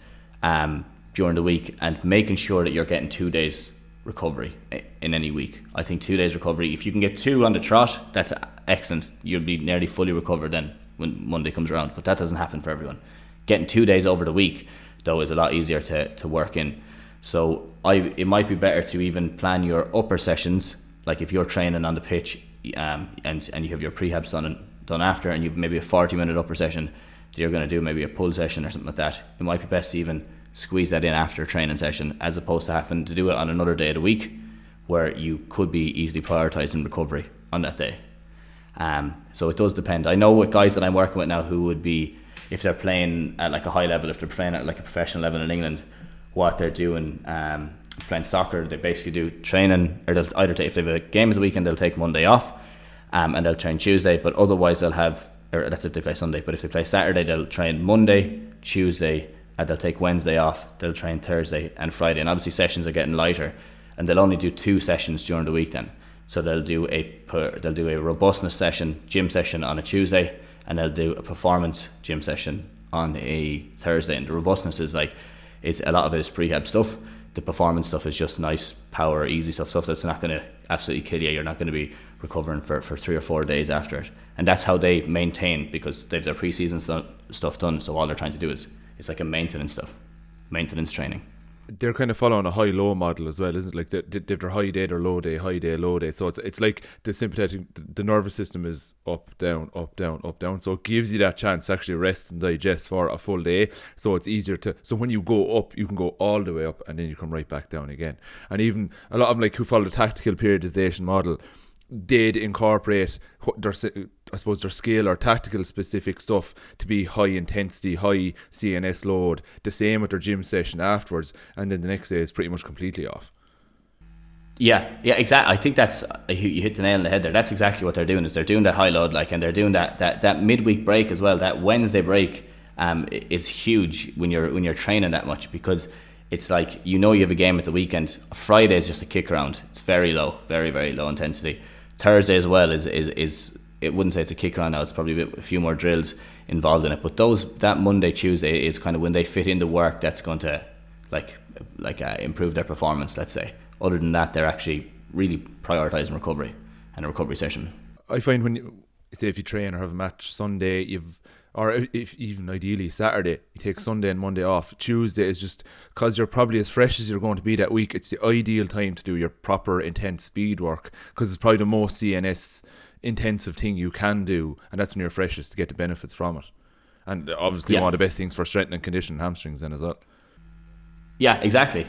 during the week and making sure that you're getting 2 days recovery in any week. I think 2 days recovery, if you can get 2 on the trot, that's excellent. You'll be nearly fully recovered then when Monday comes around, but that doesn't happen for everyone. Getting 2 days over the week though is a lot easier to work in. So it might be better to even plan your upper sessions, like if you're training on the pitch and you have your prehabs done after, and you've maybe a 40-minute upper session that you're going to do, maybe a pull session or something like that. It might be best to even squeeze that in after a training session, as opposed to having to do it on another day of the week where you could be easily prioritising recovery on that day. So it does depend. I know with guys that I'm working with now who would be, if they're playing at like a high level, if they're playing at like a professional level in England, what they're doing, playing soccer, they basically do training, or they'll either take, if they have a game of the weekend, they'll take Monday off, and they'll train Tuesday, but otherwise they'll have, or that's if they play Sunday, but if they play Saturday, they'll train Monday, Tuesday, and they'll take Wednesday off, they'll train Thursday and Friday, and obviously sessions are getting lighter, and they'll only do 2 sessions during the week then. So they'll do a robustness session, gym session on a Tuesday, and they'll do a performance gym session on a Thursday. And the robustness is like, a lot of it is prehab stuff. The performance stuff is just nice power, easy stuff that's not going to absolutely kill you. You're not going to be recovering for 3 or 4 days after it. And that's how they maintain, because they've their pre-season stuff done. So all they're trying to do is, it's like a maintenance training. They're kind of following a high-low model as well, isn't it? Like they've their high day, their low day, high day, low day. So it's like the sympathetic, the nervous system is up, down, up, down, up, down. So it gives you that chance to actually rest and digest for a full day. So it's easier so when you go up, you can go all the way up and then you come right back down again. And even a lot of them, like, who follow the tactical periodization model, they'd incorporate their skill or tactical specific stuff to be high intensity, high CNS load, the same with their gym session afterwards, and then the next day is pretty much completely off. Yeah, exactly. I think that's you hit the nail on the head there. That's exactly what they're doing. Is they're doing that high load, like, and they're doing that midweek break as well. That Wednesday break is huge when you're training that much, because it's like, you have a game at the weekend. Friday is just a kick around. It's very low, very, very low intensity. Thursday as well is it wouldn't say it's a kick around now. It's probably a few more drills involved in it. But that Monday, Tuesday is kind of when they fit into work that's going to improve their performance, let's say. Other than that, they're actually really prioritising recovery and a recovery session. I find when if you train or have a match Sunday, or if even ideally Saturday, you take Sunday and Monday off. Tuesday is just, because you're probably as fresh as you're going to be that week, it's the ideal time to do your proper intense speed work, because it's probably the most CNS intensive thing you can do, and that's when you're freshest to get the benefits from it. And obviously one of the best things for strength and condition, hamstrings then as well. Yeah, exactly.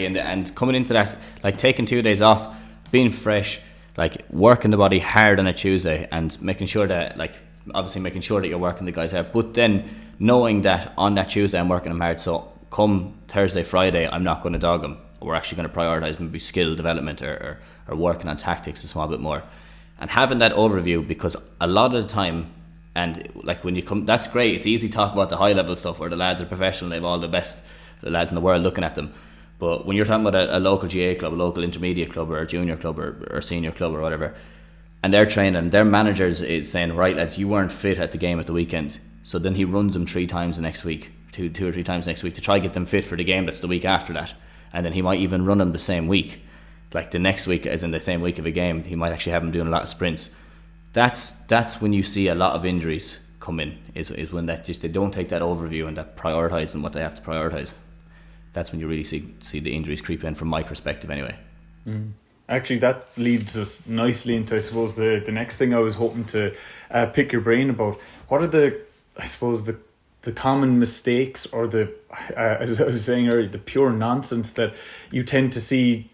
And coming into that, like taking 2 days off, being fresh, like working the body hard on a Tuesday, and making sure that, like, obviously making sure that you're working the guys hard, but then knowing that on that Tuesday I'm working them hard, so come Thursday, Friday, I'm not going to dog them. We're actually going to prioritise maybe skill development or working on tactics a small bit more. And having that overview, because a lot of the time, and like when you come, that's great, it's easy to talk about the high level stuff where the lads are professional, they have all the best lads in the world looking at them. But when you're talking about a local GA club, a local intermediate club, or a junior club, or senior club, or whatever, and they're training, their managers is saying, right lads, you weren't fit at the game at the weekend, so then he runs them 3 times the next week, two or three times next week, to try to get them fit for the game that's the week after that. And then he might even run them the same week, like the next week, as in the same week of a game, he might actually have them doing a lot of sprints. That's when you see a lot of injuries come in, is when that just, they don't take that overview and that prioritising what they have to prioritise. That's when you really see the injuries creep in, from my perspective anyway. Actually, that leads us nicely into, I suppose, the next thing I was hoping to pick your brain about. What are the common mistakes, or as I was saying earlier, the pure nonsense that you tend to see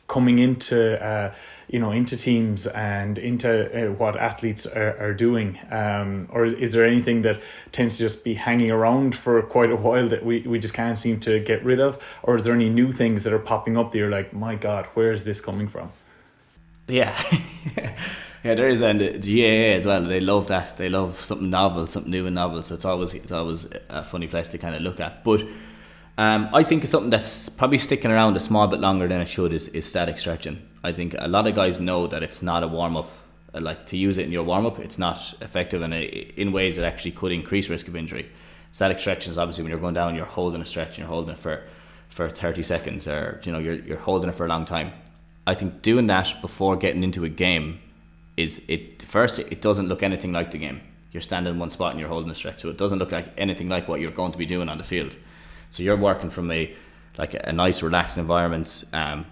coming into into teams and into what athletes are doing, or is there anything that tends to just be hanging around for quite a while that we just can't seem to get rid of, or is there any new things that are popping up that you're like, my God, where is this coming from? Yeah. Yeah, there is, and the GAA as well, they love that. They love something novel, something new and novel, so it's always a funny place to kind of look at. But I think something that's probably sticking around a small bit longer than it should is static stretching. I think a lot of guys know that it's not a warm-up. Like, to use it in your warm-up, it's not effective, and in ways it actually could increase risk of injury. Static stretching is obviously when you're going down, you're holding a stretch, and you're holding it for 30 seconds, or you're holding it for a long time. I think doing that before getting into a game it doesn't look anything like the game. You're standing in one spot and you're holding a stretch, so it doesn't look like anything like what you're going to be doing on the field. So you're working from a nice relaxed environment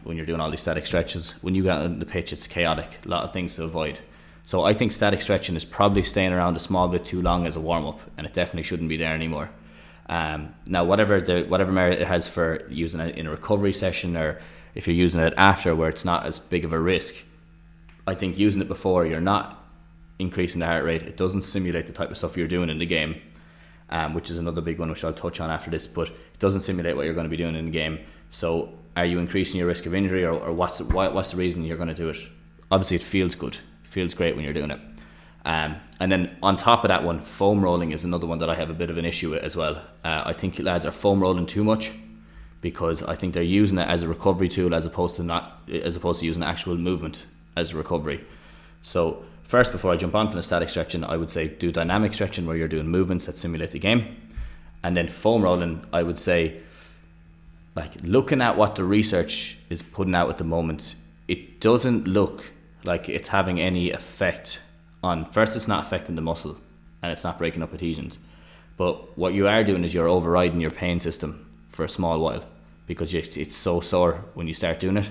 when you're doing all these static stretches. When you get on the pitch, it's chaotic, a lot of things to avoid. So I think static stretching is probably staying around a small bit too long as a warm-up, and it definitely shouldn't be there anymore. Now whatever merit it has for using it in a recovery session, or if you're using it after where it's not as big of a risk, I think using it before, you're not increasing the heart rate. It doesn't simulate the type of stuff you're doing in the game, which is another big one which I'll touch on after this, but it doesn't simulate what you're going to be doing in the game. So are you increasing your risk of injury, or what's the reason you're going to do it? Obviously it feels good. It feels great when you're doing it. And then on top of that one, foam rolling is another one that I have a bit of an issue with as well. I think lads are foam rolling too much, because I think they're using it as a recovery tool as opposed to using actual movement as a recovery. So first, before I jump on from the static stretching, I would say do dynamic stretching where you're doing movements that simulate the game. And then foam rolling, I would say, like, looking at what the research is putting out at the moment, it doesn't look like it's having any effect on, first, it's not affecting the muscle and it's not breaking up adhesions. But what you are doing is you're overriding your pain system for a small while, because it's so sore when you start doing it.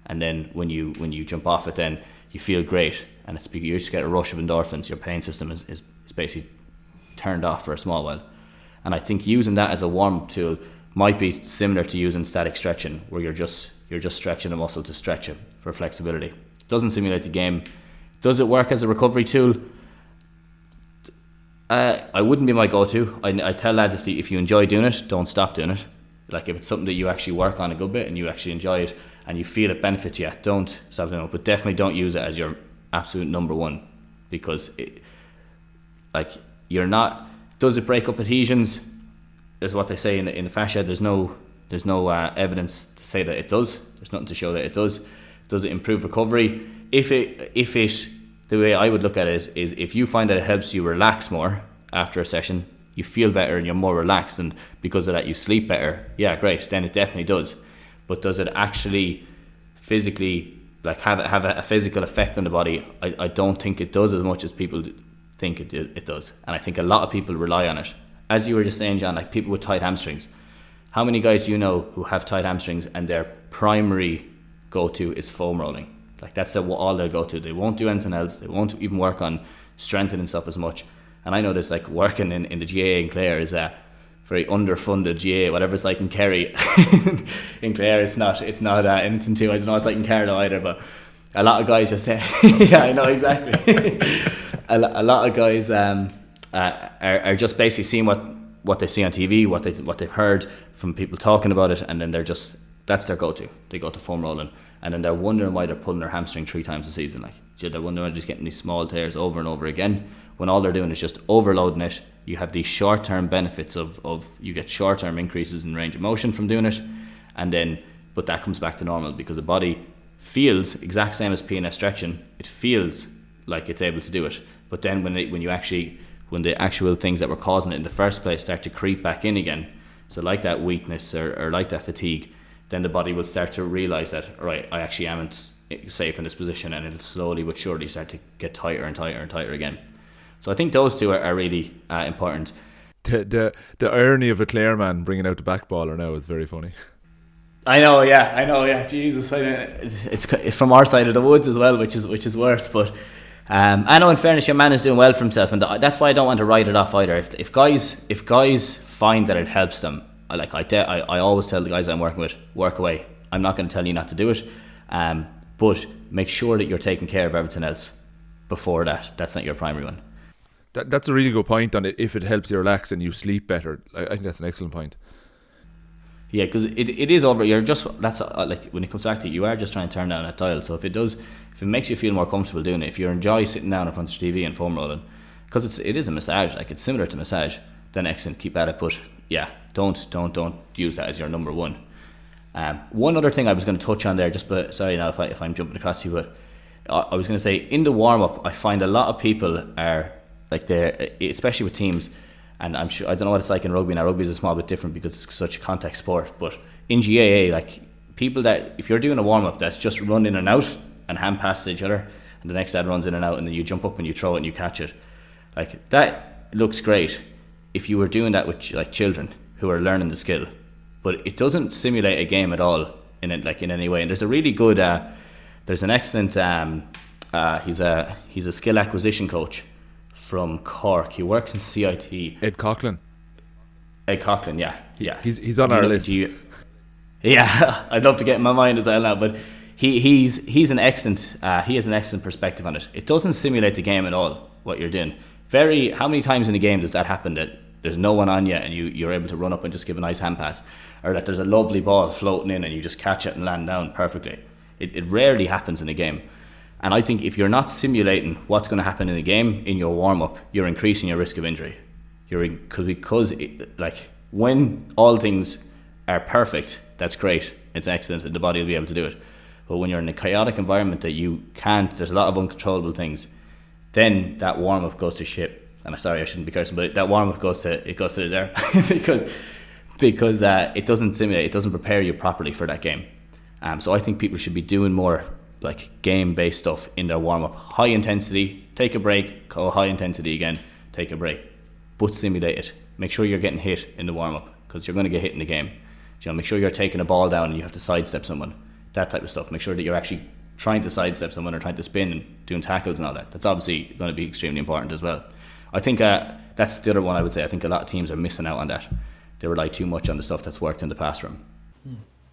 And then when you jump off it, then you feel great, and you just get a rush of endorphins. Your pain system is basically turned off for a small while. And I think using that as a warm-up tool might be similar to using static stretching, where you're just stretching a muscle to stretch it for flexibility. It doesn't simulate the game. Does it work as a recovery tool? I wouldn't be my go-to. I tell lads, if you enjoy doing it, don't stop doing it. Like if it's something that you actually work on a good bit and you actually enjoy it and you feel it benefits you, don't stop doing it. But definitely don't use it as your absolute number one, because you're not. Does it break up adhesions? Is what they say in the fascia. There's no evidence to say that it does. There's nothing to show that it does. Does it improve recovery? If it, the way I would look at it is if you find that it helps you relax more after a session, you feel better and you're more relaxed, and because of that you sleep better, yeah, great, then it definitely does. But does it actually physically have a physical effect on the body? I don't think it does as much as people think it does. And I think a lot of people rely on it. As you were just saying, John, like people with tight hamstrings. How many guys do you know who have tight hamstrings and their primary go-to is foam rolling? Like that's all they'll go to. They won't do anything else. They won't even work on strengthening stuff as much. And I know this, like working in the GA in Clare is a very underfunded GA, whatever it's like in Kerry. In Clare, it's not anything too. I don't know what it's like in Carlow either, but a lot of guys just say, yeah, I know exactly. a lot of guys are just basically seeing what they see on TV, what they've heard from people talking about it, and then that's their go-to. They go to foam rolling, and then they're wondering why they're pulling their hamstring 3 times a season. Like they're wondering why they're just getting these small tears over and over again, when all they're doing is just overloading it. You have these short-term benefits of you get short-term increases in range of motion from doing it, but that comes back to normal because the body feels exact same as PNF stretching. It feels like it's able to do it, but then when the actual things that were causing it in the first place start to creep back in again, so like that weakness or like that fatigue, then the body will start to realise that, all right, I actually am safe in this position, and it'll slowly but surely start to get tighter and tighter and tighter again. So I think those two are really important. The irony of a Clare man bringing out the backballer now is very funny. I know, yeah. Jesus, it's from our side of the woods as well, which is worse. But I know, in fairness, your man is doing well for himself, and that's why I don't want to write it off either. If guys find that it helps them, I always tell the guys I'm working with, work away. I'm not going to tell you not to do it, but make sure that you're taking care of everything else before that. That's not your primary one. That's a really good point on it. If it helps you relax and you sleep better, I think that's an excellent point. Yeah, because it is over. You're just like when it comes back to it, you are just trying to turn down that dial. So if it makes you feel more comfortable doing it, if you enjoy sitting down in front of the TV and foam rolling, because it is a massage, like it's similar to massage, then excellent, keep at it. But yeah, don't use that as your number one. One other thing I was going to touch on there, sorry now if I'm jumping across you, but I was going to say in the warm up, I find a lot of people are like they're, especially with teams. And I'm sure, I don't know what it's like in rugby now. Rugby is a small bit different because it's such a contact sport. But in GAA, like people that, if you're doing a warm up that's just run in and out and hand pass to each other, and the next dad runs in and out, and then you jump up and you throw it and you catch it, like that looks great if you were doing that with like children who are learning the skill. But it doesn't simulate a game at all in any way. And there's a really good, there's an excellent, he's a skill acquisition coach from Cork. He works in CIT. Ed Coughlin, yeah. He's on our list. Yeah, I'd love to get in my mind as well now, but he's an excellent. He has an excellent perspective on it. It doesn't simulate the game at all. What you're doing. How many times in a game does that happen that there's no one on you and you're able to run up and just give a nice hand pass, or that there's a lovely ball floating in and you just catch it and land down perfectly? It rarely happens in a game. And I think if you're not simulating what's going to happen in the game in your warm-up, you're increasing your risk of injury. Because when all things are perfect, that's great. It's excellent, and the body will be able to do it. But when you're in a chaotic environment that you can't, there's a lot of uncontrollable things, then that warm-up goes to shit. And I'm sorry, I shouldn't be cursing, but that warm-up goes to the there because it doesn't simulate, it doesn't prepare you properly for that game. So I think people should be doing more like game-based stuff in their warm-up. High intensity, take a break, go high intensity again, take a break, but simulate it. Make sure you're getting hit in the warm-up, because you're going to get hit in the game. Make sure you're taking a ball down and you have to sidestep someone, that type of stuff. Make sure that you're actually trying to sidestep someone or trying to spin and doing tackles and all that. That's obviously going to be extremely important as well. I think that's the other one I would say. I think a lot of teams are missing out on that. They rely too much on the stuff that's worked in the past for them.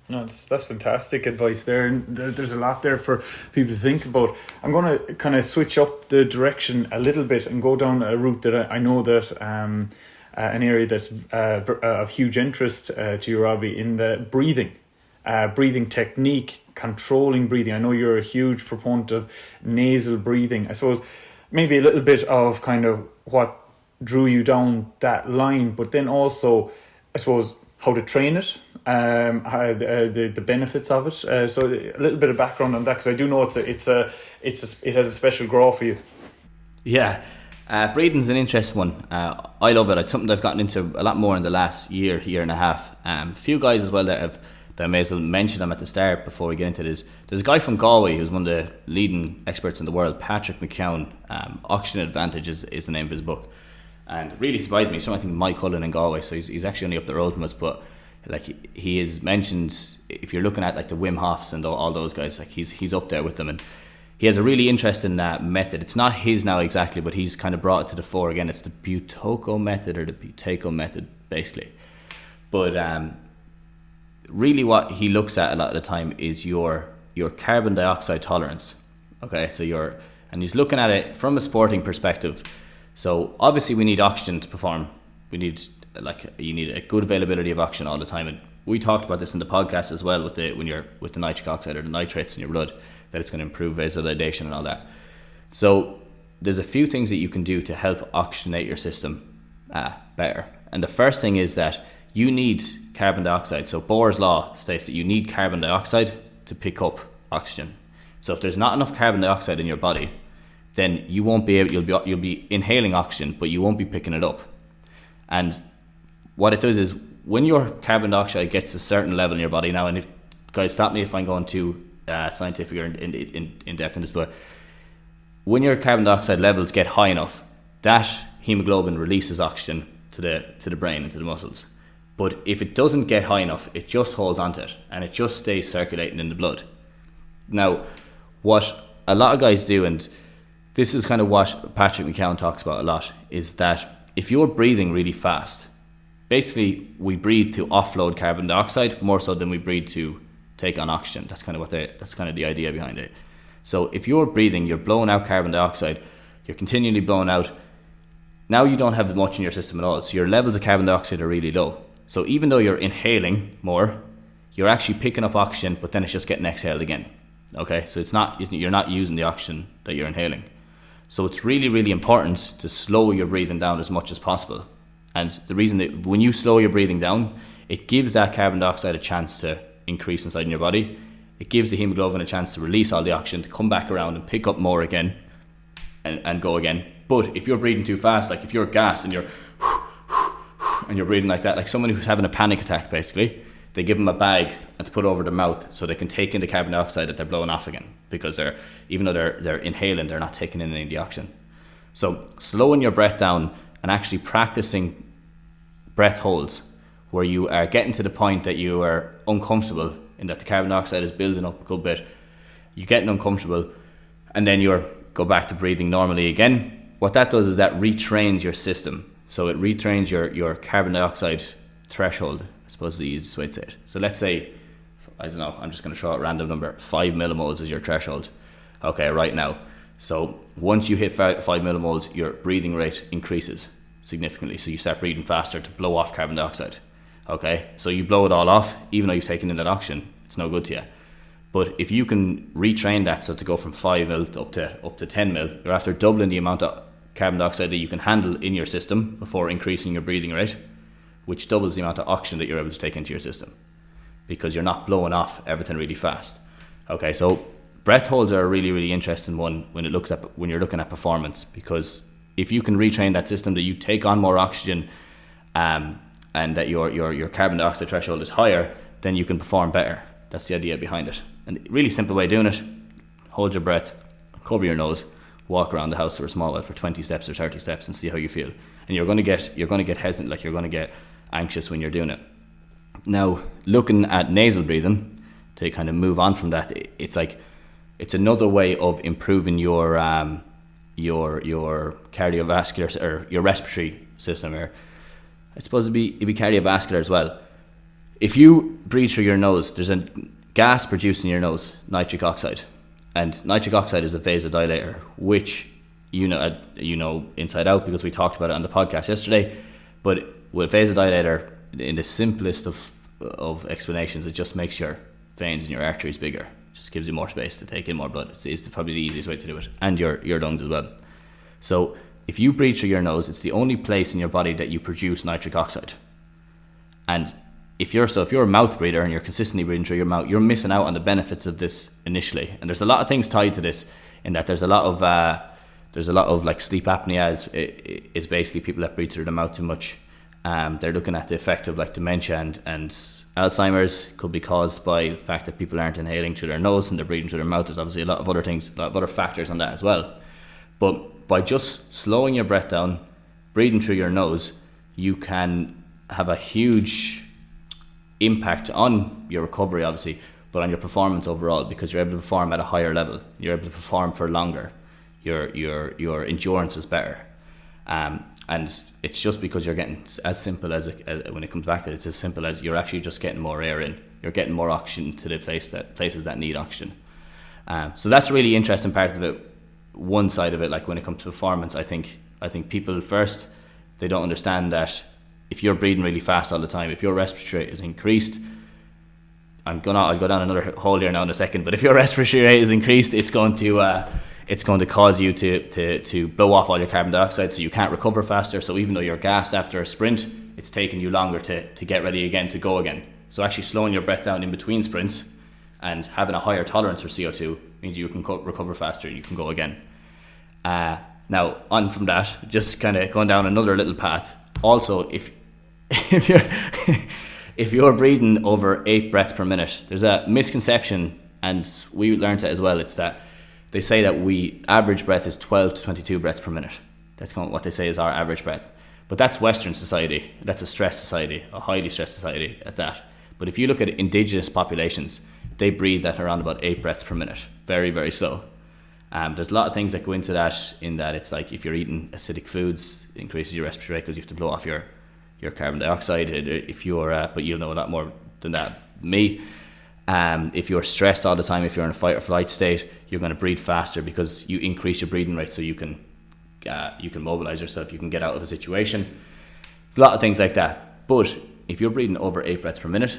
No, that's fantastic advice there, and there's a lot there for people to think about. I'm going to kind of switch up the direction a little bit and go down a route that I know that an area that's of huge interest to you, Robbie, in the breathing technique, controlling breathing. I know you're a huge proponent of nasal breathing. I suppose maybe a little bit of kind of what drew you down that line, but then also, I suppose, how to train it, how the benefits of it. So a little bit of background on that, because I do know it has a special grow for you. Yeah, breathing's an interesting one. I love it. It's something I've gotten into a lot more in the last year and a half. A few guys as well that I may as well mention them at the start before we get into this. There's a guy from Galway who's one of the leading experts in the world, Patrick McKeown. Oxygen Advantage is the name of his book, and it really surprised me. So I think Mike Cullen in Galway, so he's actually only up the road from us, but like he is mentioned, if you're looking at like the Wim Hofs and all those guys, like he's up there with them, and he has a really interesting method. It's not his now exactly, but he's kind of brought it to the fore again. It's the Buteyko method, or the Buteyko method, basically. But really what he looks at a lot of the time is your carbon dioxide tolerance. Okay, so and he's looking at it from a sporting perspective. So obviously we need oxygen to perform. You need a good availability of oxygen all the time, and we talked about this in the podcast as well with the nitric oxide or the nitrates in your blood, that it's going to improve vasodilation and all that. So there's a few things that you can do to help oxygenate your system better. And the first thing is that you need carbon dioxide. So Bohr's law states that you need carbon dioxide to pick up oxygen. So if there's not enough carbon dioxide in your body, then you won't be able. You'll be inhaling oxygen, but you won't be picking it up. And what it does is, when your carbon dioxide gets a certain level in your body now, and if guys stop me if I'm going too scientific or in depth in this, but when your carbon dioxide levels get high enough, that hemoglobin releases oxygen to the brain and to the muscles. But if it doesn't get high enough, it just holds onto it and it just stays circulating in the blood. Now, what a lot of guys do, and this is kind of what Patrick McKeown talks about a lot, is that if you're breathing really fast, basically we breathe to offload carbon dioxide more so than we breathe to take on oxygen. That's kind of the idea behind it. So if you're breathing, you're blowing out carbon dioxide, you're continually blowing out. Now you don't have much in your system at all, so your levels of carbon dioxide are really low. So even though you're inhaling more, you're actually picking up oxygen, but then it's just getting exhaled again. Okay, so you're not using the oxygen that you're inhaling. So it's really, really important to slow your breathing down as much as possible. And the reason that when you slow your breathing down, it gives that carbon dioxide a chance to increase inside in your body. It gives the hemoglobin a chance to release all the oxygen, to come back around and pick up more again and go again. But if you're breathing too fast, like if you're gassed and you're breathing like that, like someone who's having a panic attack, basically, they give them a bag and to put over their mouth so they can take in the carbon dioxide that they're blowing off again, because even though they're inhaling, they're not taking in any of the oxygen. So slowing your breath down and actually practicing breath holds where you are getting to the point that you are uncomfortable and that the carbon dioxide is building up a good bit, you're getting uncomfortable, and then you go back to breathing normally again. What that does is that retrains your system. So it retrains your carbon dioxide threshold, I suppose is the easiest way to say it. So let's say, I don't know, I'm just going to throw out a random number, 5 millimoles is your threshold. Okay, right now. So once you hit 5 millimoles, your breathing rate increases significantly. So you start breathing faster to blow off carbon dioxide. Okay, so you blow it all off, even though you've taken in that oxygen, it's no good to you. But if you can retrain that, so to go from 5 mil up to 10 mil, you're after doubling the amount of carbon dioxide that you can handle in your system before increasing your breathing rate, which doubles the amount of oxygen that you're able to take into your system, because you're not blowing off everything really fast. Okay, so breath holds are a really, really interesting one when you're looking at performance, because if you can retrain that system that you take on more oxygen, and that your carbon dioxide threshold is higher, then you can perform better. That's the idea behind it. And a really simple way of doing it: hold your breath, cover your nose, walk around the house for a small while for 20 steps or 30 steps and see how you feel. And you're going to get hesitant, like you're going to get anxious when you're doing it. Now, looking at nasal breathing, to kind of move on from that, it's another way of improving your cardiovascular or your respiratory system, or I suppose it'd be cardiovascular as well. If you breathe through your nose, there's a gas produced in your nose, nitric oxide. And nitric oxide is a vasodilator, which you know inside out, because we talked about it on the podcast yesterday. But with vasodilator, in the simplest of explanations, it just makes your veins and your arteries bigger. Just gives you more space to take in more blood. It's probably the easiest way to do it, and your lungs as well. So if you breathe through your nose, it's the only place in your body that you produce nitric oxide. And if you're a mouth breather and you're consistently breathing through your mouth, you're missing out on the benefits of this initially. And there's a lot of things tied to this, in that there's a lot of like sleep apnea is basically people that breathe through their mouth too much. They're looking at the effect of like dementia and Alzheimer's could be caused by the fact that people aren't inhaling through their nose and they're breathing through their mouth. There's obviously a lot of other things, a lot of other factors on that as well. But by just slowing your breath down, breathing through your nose, you can have a huge impact on your recovery, obviously, but on your performance overall, because you're able to perform at a higher level. You're able to perform for longer. Your endurance is better. And it's just because you're getting, as simple as when it comes back to it, it's as simple as you're actually just getting more air in. You're getting more oxygen to the places that need oxygen. So that's a really interesting part of it. One side of it, like when it comes to performance, I think people first, they don't understand that if you're breathing really fast all the time, if your respiratory rate is increased, I'll go down another hole here now in a second, but if your respiratory rate is increased, it's going to cause you to blow off all your carbon dioxide, so you can't recover faster. So even though you're gassed after a sprint, it's taking you longer to get ready again, to go again. So actually slowing your breath down in between sprints and having a higher tolerance for CO2 means you can recover faster, you can go again. Now on from that, just kind of going down another little path. Also, if you're breathing over 8 breaths per minute, there's a misconception, and we learned it as well. It's that they say that average breath is 12 to 22 breaths per minute. That's what they say is our average breath. But that's Western society. That's a stressed society, a highly stressed society at that. But if you look at indigenous populations, they breathe at around about 8 breaths per minute. Very, very slow. There's a lot of things that go into that, in that it's like if you're eating acidic foods, it increases your respiratory rate because you have to blow off your carbon dioxide. But you'll know a lot more than that than me. If you're stressed all the time, if you're in a fight or flight state, you're going to breathe faster because you increase your breathing rate, so you can mobilize yourself, you can get out of a situation. A lot of things like that. But if you're breathing over 8 breaths per minute,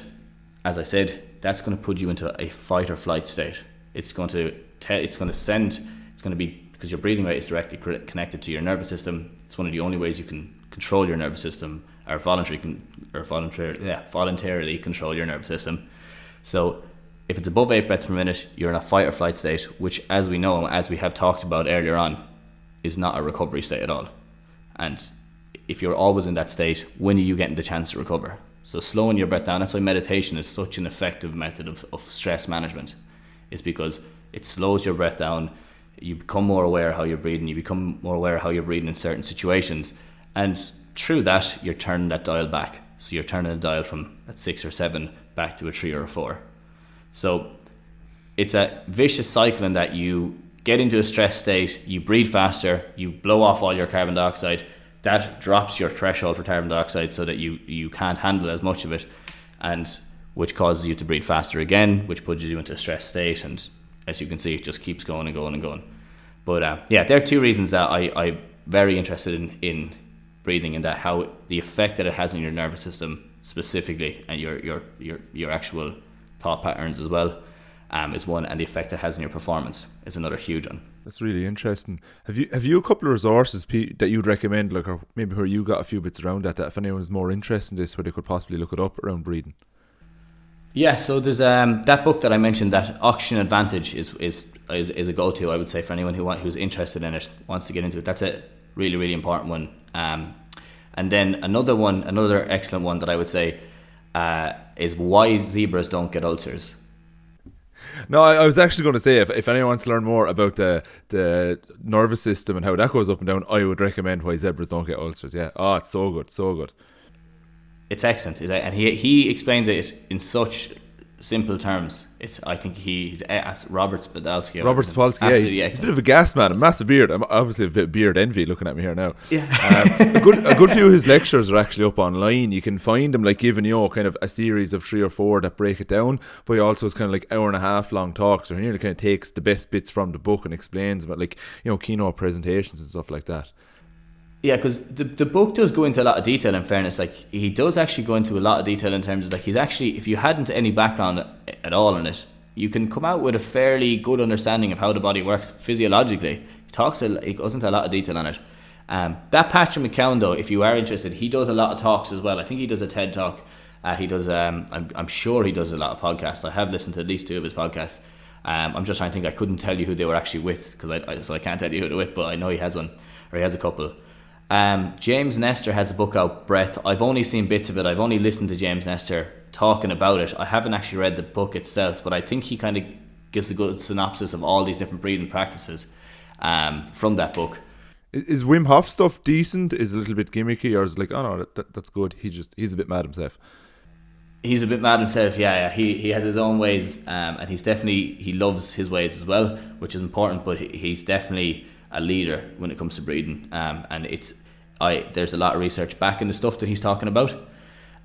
as I said, that's going to put you into a fight or flight state. It's going to be, because your breathing rate is directly connected to your nervous system. It's one of the only ways you can control your nervous system, or voluntarily control your nervous system. So if it's above 8 breaths per minute, you're in a fight or flight state, which, as we know, as we have talked about earlier on, is not a recovery state at all. And if you're always in that state, when are you getting the chance to recover? So slowing your breath down, that's why meditation is such an effective method of stress management, is because it slows your breath down. You become more aware of how you're breathing. You become more aware of how you're breathing in certain situations. And through that, you're turning that dial back. So you're turning the dial from a 6 or 7 back to a 3 or a 4. So it's a vicious cycle in that you get into a stress state, you breathe faster, you blow off all your carbon dioxide. That drops your threshold for carbon dioxide so that you can't handle as much of it, and which causes you to breathe faster again, which puts you into a stress state. And as you can see, it just keeps going and going and going. But there are 2 reasons that I'm very interested in breathing, and that how the effect that it has on your nervous system specifically, and your actual thought patterns as well, is one, and the effect it has on your performance is another huge one. That's really interesting. Have you a couple of resources, Pete, that you'd recommend, like, or maybe where you got a few bits around that if anyone is more interested in this, where they could possibly look it up around breathing? Yeah, so there's that book that I mentioned, that Oxygen Advantage, is a go-to, I would say, for anyone who's interested in it, wants to get into it. That's a really, really important one. And then another excellent one that I would say is Why Zebras Don't Get Ulcers. No, I was actually going to say, if anyone wants to learn more about the nervous system and how that goes up and down, I would recommend Why Zebras Don't Get Ulcers. Yeah. Oh, it's so good, so good. It's excellent, and he explains it in such simple terms. I think he's Robert Spolsky. Absolutely, yeah, he's a bit of a gas man, a massive beard. I'm obviously a bit of beard envy looking at me here now. Yeah, a good few of his lectures are actually up online. You can find them, like, giving kind of a series of 3 or 4 that break it down. But he also has kind of like hour and a half long talks, or he kind of takes the best bits from the book and explains about, like, keynote presentations and stuff like that. Yeah, because the book does go into a lot of detail. In fairness, like he does actually go into a lot of detail in terms of like he's actually, if you hadn't any background at all in it, you can come out with a fairly good understanding of how the body works physiologically. He goes into a lot of detail on it. That Patrick McCown though, if you are interested, he does a lot of talks as well. I think he does a TED talk. He does. I'm sure he does a lot of podcasts. I have listened to at least 2 of his podcasts. I'm just trying to think. I couldn't tell you who they were actually with because so I can't tell you who they're with. But I know he has one, or he has a couple. James Nestor has a book out, Breath. I've only seen bits of it. I've only listened to James Nestor talking about it. I haven't actually read the book itself, but I think he kind of gives a good synopsis of all these different breathing practices from that book. Is Wim Hof stuff decent? Is it a little bit gimmicky, or is it like, oh no, that's good? He's a bit mad himself. He's a bit mad himself, yeah. He has his own ways, and he loves his ways as well, which is important. But he's definitely a leader when it comes to breathing, and there's a lot of research back in the stuff that he's talking about.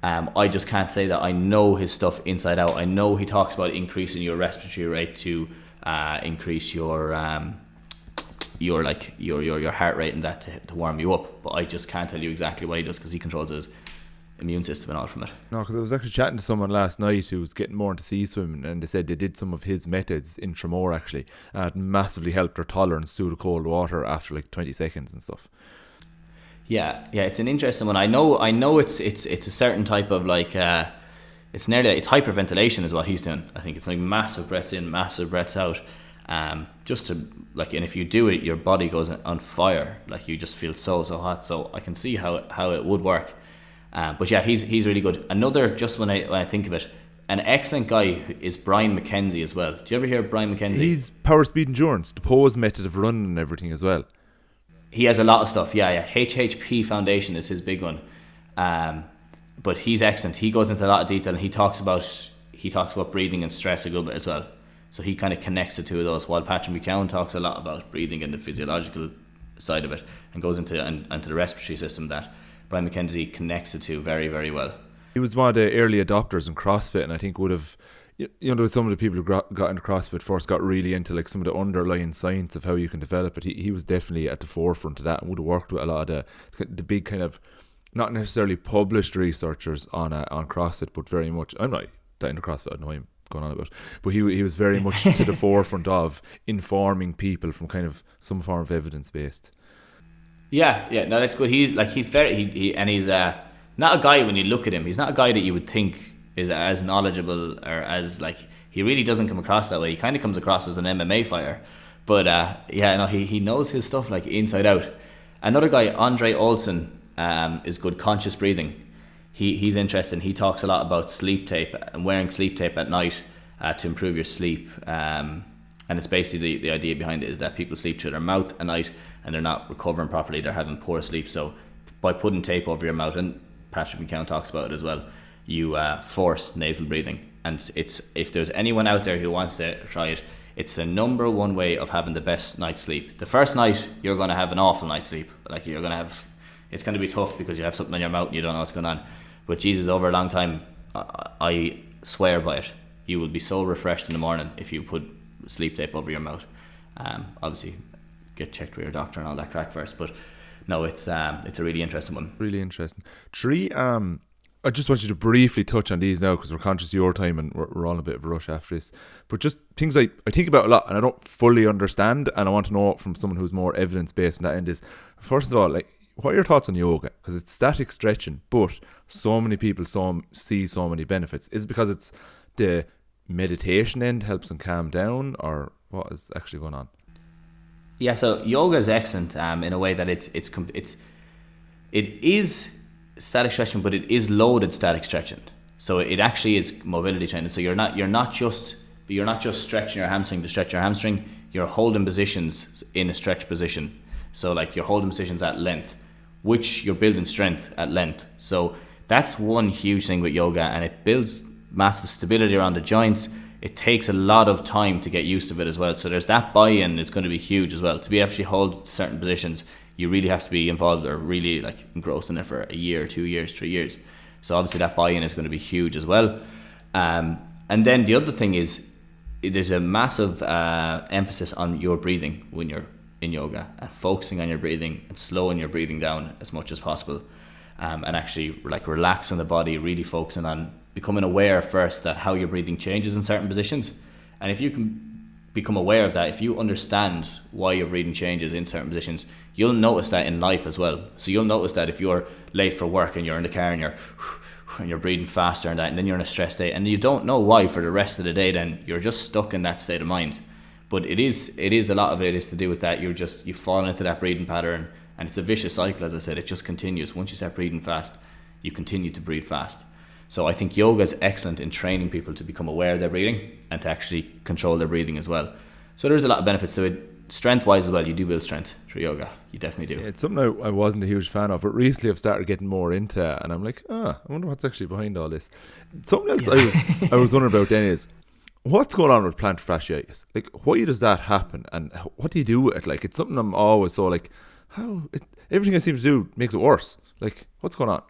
I just can't say that I know his stuff inside out. I know he talks about increasing your respiratory rate to increase your heart rate and that to warm you up, but I just can't tell you exactly what he does because he controls his immune system and all from it. No, because I was actually chatting to someone last night who was getting more into sea swimming, and they said they did some of his methods in Tremor actually, and it massively helped their tolerance to the cold water after like 20 seconds and stuff. Yeah, it's an interesting one. I know it's a certain type of like it's hyperventilation is what he's doing. I think it's like massive breaths in, massive breaths out. Just to like, and if you do it, your body goes on fire. Like you just feel so hot. So I can see how it would work. But yeah, he's really good. Another, just when I think of it, an excellent guy is Brian McKenzie as well. Do you ever hear of Brian McKenzie? He's Power Speed Endurance, the pose method of running and everything as well. He has a lot of stuff. Yeah. HHP Foundation is his big one. But he's excellent. He goes into a lot of detail, and he talks about breathing and stress a good bit as well. So he kind of connects the two of those, while Patrick McCown talks a lot about breathing and the physiological side of it, and goes into the respiratory system. That Brian McKenzie connects the two very, very well. He was one of the early adopters in CrossFit, and I think would have, there was some of the people who got into CrossFit first got really into like some of the underlying science of how you can develop it. He was definitely at the forefront of that, and would have worked with a lot of the big kind of, not necessarily published researchers on CrossFit, but very much, I'm not that into CrossFit, I don't know what I'm going on about, but he was very much to the forefront of informing people from kind of some form of evidence based. Yeah, no, that's good. He's not a guy, when you look at him, he's not a guy that you would think is as knowledgeable, or as like, he really doesn't come across that way. He kind of comes across as an MMA fighter, but he knows his stuff like inside out. Another guy, Andre Olsen, is good. Conscious breathing. He's interesting. He talks a lot about sleep tape and wearing sleep tape at night to improve your sleep. And it's basically the idea behind it is that people sleep through their mouth at night and they're not recovering properly. They're having poor sleep. So by putting tape over your mouth, and Patrick McCown talks about it as well, you force nasal breathing. And if there's anyone out there who wants to try it, it's the number one way of having the best night's sleep. The first night, you're going to have an awful night's sleep. Like it's going to be tough because you have something in your mouth and you don't know what's going on. But Jesus, over a long time, I swear by it, you will be so refreshed in the morning if you put sleep tape over your mouth. Obviously, get checked with your doctor and all that crack first. But no, it's a really interesting one. Really interesting. Tree, I just want you to briefly touch on these now because we're conscious of your time and we're all in a bit of a rush after this. But just things I think about a lot and I don't fully understand, and I want to know from someone who's more evidence-based in that end is, first of all, like, what are your thoughts on yoga? Because it's static stretching, but so many people see so many benefits. Is it because it's the meditation end helps them calm down, or what is actually going on? Yeah, so yoga is excellent in a way that it is static stretching, but it is loaded static stretching. So it actually is mobility training. So you're not just stretching your hamstring to stretch your hamstring. You're holding positions in a stretch position. So like you're holding positions at length, which you're building strength at length. So that's one huge thing with yoga, and it builds massive stability around the joints. It takes a lot of time to get used to it as well. So there's that buy-in. It's going to be huge as well. To be actually hold certain positions, you really have to be involved or really like engrossed in it for a year, 2 years, 3 years. So obviously that buy-in is going to be huge as well. And then the other thing is there's a massive emphasis on your breathing when you're in yoga, and focusing on your breathing and slowing your breathing down as much as possible, and actually like relaxing the body, really focusing on becoming aware first that how your breathing changes in certain positions. And if you can become aware of that, if you understand why your breathing changes in certain positions, you'll notice that in life as well. So you'll notice that if you're late for work and you're in the car and you're breathing faster and that, and then you're in a stress state and you don't know why for the rest of the day, then you're just stuck in that state of mind. But it is a lot of it is to do with that. You fall into that breathing pattern, and it's a vicious cycle. As I said, it just continues. Once you start breathing fast, you continue to breathe fast. So I think yoga is excellent in training people to become aware of their breathing and to actually control their breathing as well. So there's a lot of benefits to it. Strength wise as well, you do build strength through yoga. You definitely do. Yeah, it's something I wasn't a huge fan of, but recently I've started getting more into, and I'm like, I wonder what's actually behind all this. Something else I was wondering about then is, what's going on with plantar fasciitis? Like, why does that happen, and what do you do with it? Like, it's something I'm always so like, everything I seem to do makes it worse. Like, what's going on?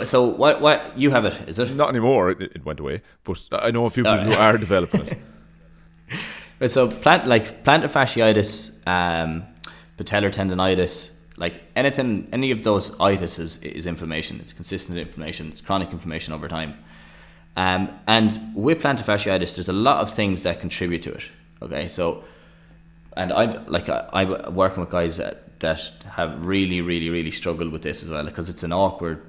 So what you have it, is it? Not anymore. It went away, but I know a few people who are developing it. Right, so plantar fasciitis, patellar tendonitis, like any of those itis is inflammation. It's consistent inflammation. It's chronic inflammation over time. And with plantar fasciitis, there's a lot of things that contribute to it. Okay, so, and I'm working with guys that have really, really, really struggled with this as well, because it's an awkward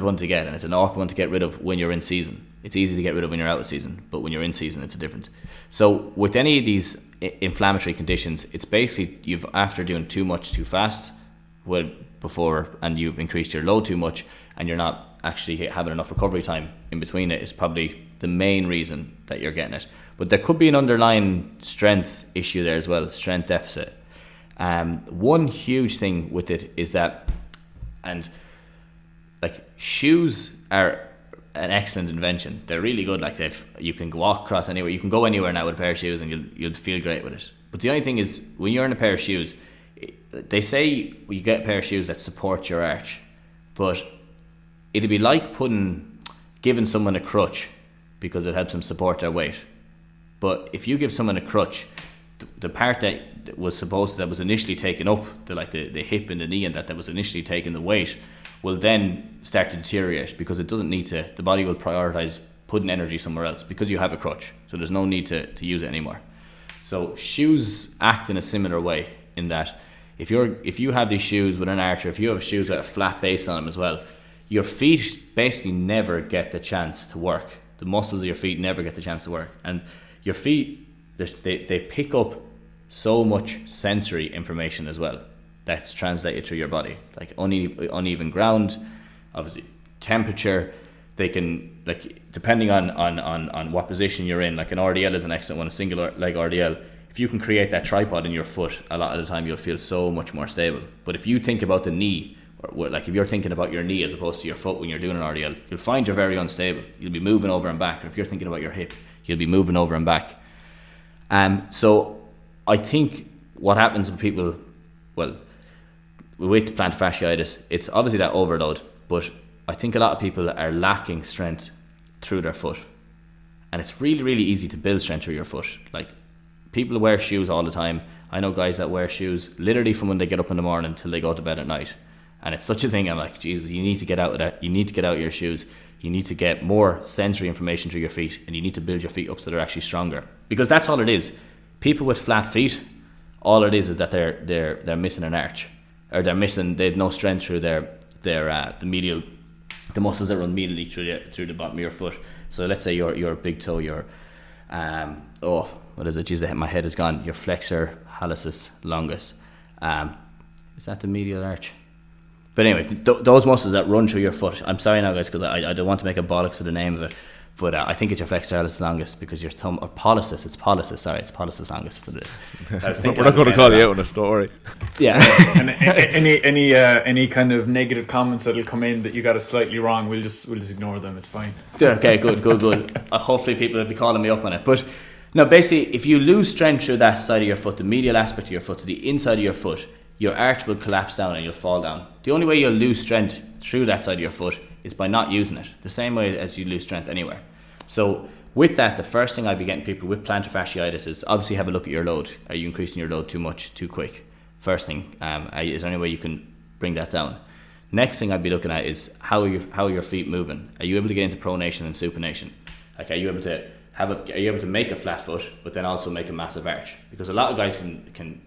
one to get, and it's an awkward one to get rid of when you're in season. It's easy to get rid of when you're out of season, but when you're in season, it's a different. So with any of these inflammatory conditions, it's basically you've, after doing too much too fast before, and you've increased your load too much, and you're not actually having enough recovery time in between it, is probably the main reason that you're getting it. But there could be an underlying strength issue there as well, strength deficit. One huge thing with it is that, and like, shoes are an excellent invention. They're really good. Like, you can walk across anywhere. You can go anywhere now with a pair of shoes, and you'll feel great with it. But the only thing is, when you're in a pair of shoes, they say you get a pair of shoes that support your arch, but it'd be like giving someone a crutch because it helps them support their weight. But if you give someone a crutch, the part that was initially taken up, the hip and the knee, and that was initially taking the weight, will then start to deteriorate, because it doesn't need to. The body will prioritize putting energy somewhere else because you have a crutch, so there's no need to use it anymore. So shoes act in a similar way, in that if you have these shoes with an arch, or if you have shoes with a flat base on them as well, your feet basically never get the chance to work. The muscles of your feet never get the chance to work, and your feet, they pick up so much sensory information as well that's translated through your body, like uneven ground, obviously temperature. They can, like, depending on what position you're in, like an RDL is an excellent one, a single leg RDL. If you can create that tripod in your foot, a lot of the time you'll feel so much more stable. But if you think about the knee, or like if you're thinking about your knee as opposed to your foot when you're doing an RDL, you'll find you're very unstable. You'll be moving over and back. Or if you're thinking about your hip, you'll be moving over and back. So I think what happens with people, well, with plantar fasciitis, it's obviously that overload, but I think a lot of people are lacking strength through their foot. And it's really, really easy to build strength through your foot. Like, people wear shoes all the time. I know guys that wear shoes literally from when they get up in the morning till they go to bed at night. And it's such a thing. I'm like, Jesus, you need to get out of that. You need to get out of your shoes. You need to get more sensory information through your feet, and you need to build your feet up so they're actually stronger. Because that's all it is. People with flat feet, all it is that they're missing an arch, or they've no strength through the muscles that run medially through the bottom of your foot. So let's say your big toe, what is it? Jeez, my head is gone. Your flexor hallucis longus. Is that the medial arch? But anyway, those muscles that run through your foot. I'm sorry now, guys, because I don't want to make a bollocks of the name of it. But I think it's your flexor hallucis longus, because your thumb, or pollicis. It's pollicis. Sorry, it's pollicis longus. That's what it is. We're not going to call you out on it. Don't worry. Yeah. And any kind of negative comments that'll come in that you got it slightly wrong, we'll just ignore them. It's fine. Okay, good. Hopefully people will be calling me up on it. But no, basically, if you lose strength through that side of your foot, the medial aspect of your foot to the inside of your foot, your arch will collapse down and you'll fall down. The only way you'll lose strength through that side of your foot is by not using it, the same way as you lose strength anywhere. So with that, the first thing I'd be getting people with plantar fasciitis is obviously have a look at your load. Are you increasing your load too much, too quick? First thing, is there any way you can bring that down? Next thing I'd be looking at is how are your feet moving? Are you able to get into pronation and supination? Like, are you able to make a flat foot, but then also make a massive arch? Because a lot of guys can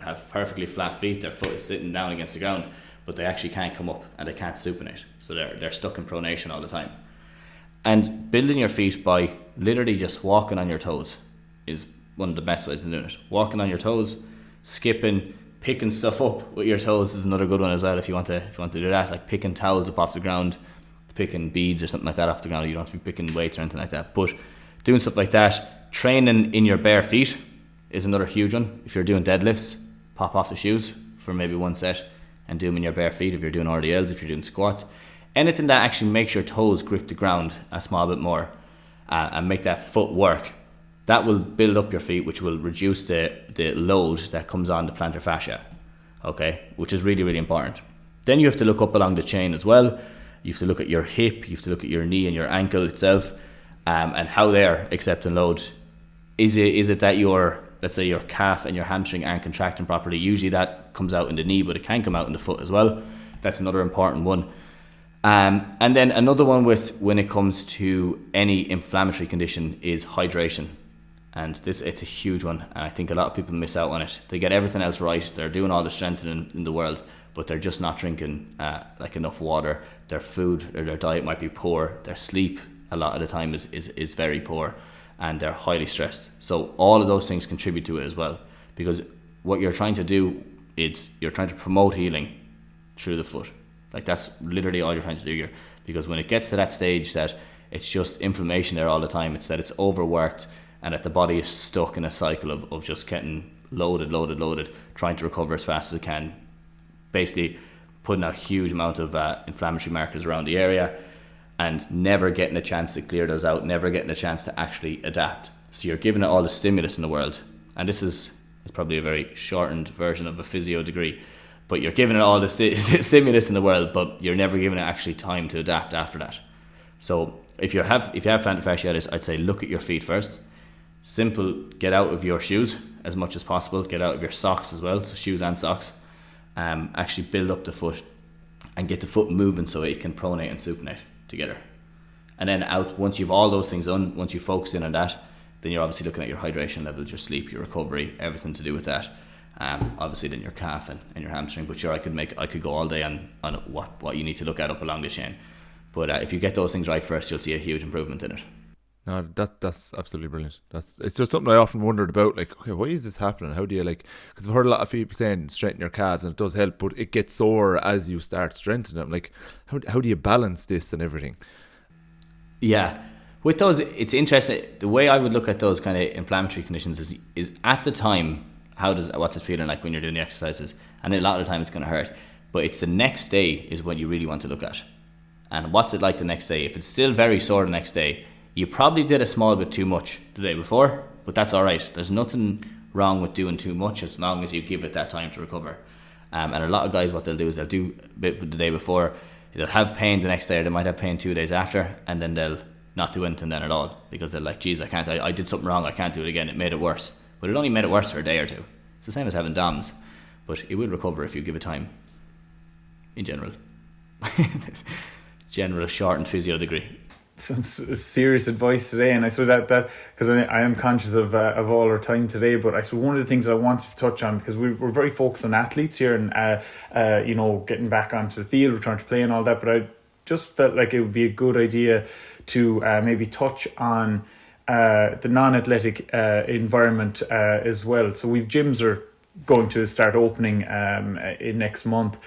have perfectly flat feet, their foot is sitting down against the ground, but they actually can't come up and they can't supinate. So they're stuck in pronation all the time. And building your feet by literally just walking on your toes is one of the best ways of doing it. Walking on your toes, skipping, picking stuff up with your toes is another good one as well. If you want to do that, like picking towels up off the ground, picking beads or something like that off the ground. You don't have to be picking weights or anything like that. But doing stuff like that, training in your bare feet is another huge one. If you're doing deadlifts, pop off the shoes for maybe one set and do them in your bare feet. If you're doing RDLs, if you're doing squats, anything that actually makes your toes grip the ground a small bit more and make that foot work, that will build up your feet, which will reduce the load that comes on the plantar fascia, okay, which is really, really important. Then you have to look up along the chain as well. You have to look at your hip, you have to look at your knee and your ankle itself, and how they're accepting load. Is it that let's say your calf and your hamstring aren't contracting properly? Usually that comes out in the knee, but it can come out in the foot as well. That's another important one. And then another one when it comes to any inflammatory condition is hydration. And it's a huge one, and I think a lot of people miss out on it. They get everything else right, they're doing all the strengthening in the world, but they're just not drinking like enough water. Their food or their diet might be poor, their sleep a lot of the time is very poor, and they're highly stressed. So all of those things contribute to it as well, because what you're trying to do is you're trying to promote healing through the foot. Like, that's literally all you're trying to do here, because when it gets to that stage that it's just inflammation there all the time, it's that it's overworked and that the body is stuck in a cycle of just getting loaded, trying to recover as fast as it can, basically putting a huge amount of inflammatory markers around the area and never getting a chance to clear those out, never getting a chance to actually adapt. So you're giving it all the stimulus in the world, and this is probably a very shortened version of a physio degree, but you're giving it all the stimulus in the world, but you're never giving it actually time to adapt after that. So if you have plantar fasciitis, I'd say look at your feet first. Simple, get out of your shoes as much as possible, get out of your socks as well, so shoes and socks. Actually build up the foot and get the foot moving so it can pronate and supinate together. And then once you've all those things done, once you focus in on that, then you're obviously looking at your hydration levels, your sleep, your recovery, everything to do with that. Obviously then your calf and your hamstring, but sure, I could go all day on what you need to look at up along the chain. But if you get those things right first, you'll see a huge improvement in it. No, that's absolutely brilliant. It's just something I often wondered about. Like, okay, why is this happening? How do you because I've heard a lot of people saying strengthen your calves, and it does help, but it gets sore as you start strengthening them. Like, how do you balance this and everything? Yeah, with those, it's interesting. The way I would look at those kind of inflammatory conditions is at the time, what's it feeling like when you're doing the exercises? And a lot of the time it's going to hurt, but it's the next day is what you really want to look at. And what's it like the next day? If it's still very sore the next day, you probably did a small bit too much the day before, but that's all right. There's nothing wrong with doing too much as long as you give it that time to recover. And a lot of guys, what they'll do is they'll do a bit the day before, they'll have pain the next day, or they might have pain 2 days after, and then they'll not do anything then at all, because they're like, geez, I did something wrong, I can't do it again, it made it worse. But it only made it worse for a day or two. It's the same as having DOMS, but it will recover if you give it time, in general. General shortened physio degree. Some serious advice today, and I suppose that because I am conscious of all our time today, but I suppose one of the things I wanted to touch on, because we're very focused on athletes here and getting back onto the field, return to play and all that, but I just felt like it would be a good idea to maybe touch on the non-athletic environment as well. So gyms are going to start opening in next month,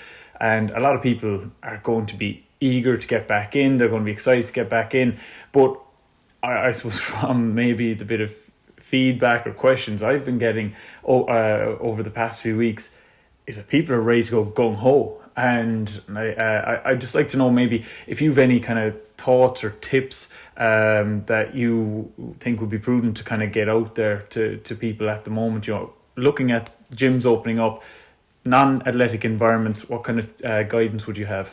and a lot of people are going to be eager to get back in. They're going to be excited to get back in, but I suppose from maybe the bit of feedback or questions I've been getting over the past few weeks is that people are ready to go gung-ho, and I'd just like to know maybe if you've any kind of thoughts or tips that you think would be prudent to kind of get out there to people at the moment, looking at gyms opening up, non-athletic environments. What kind of guidance would you have?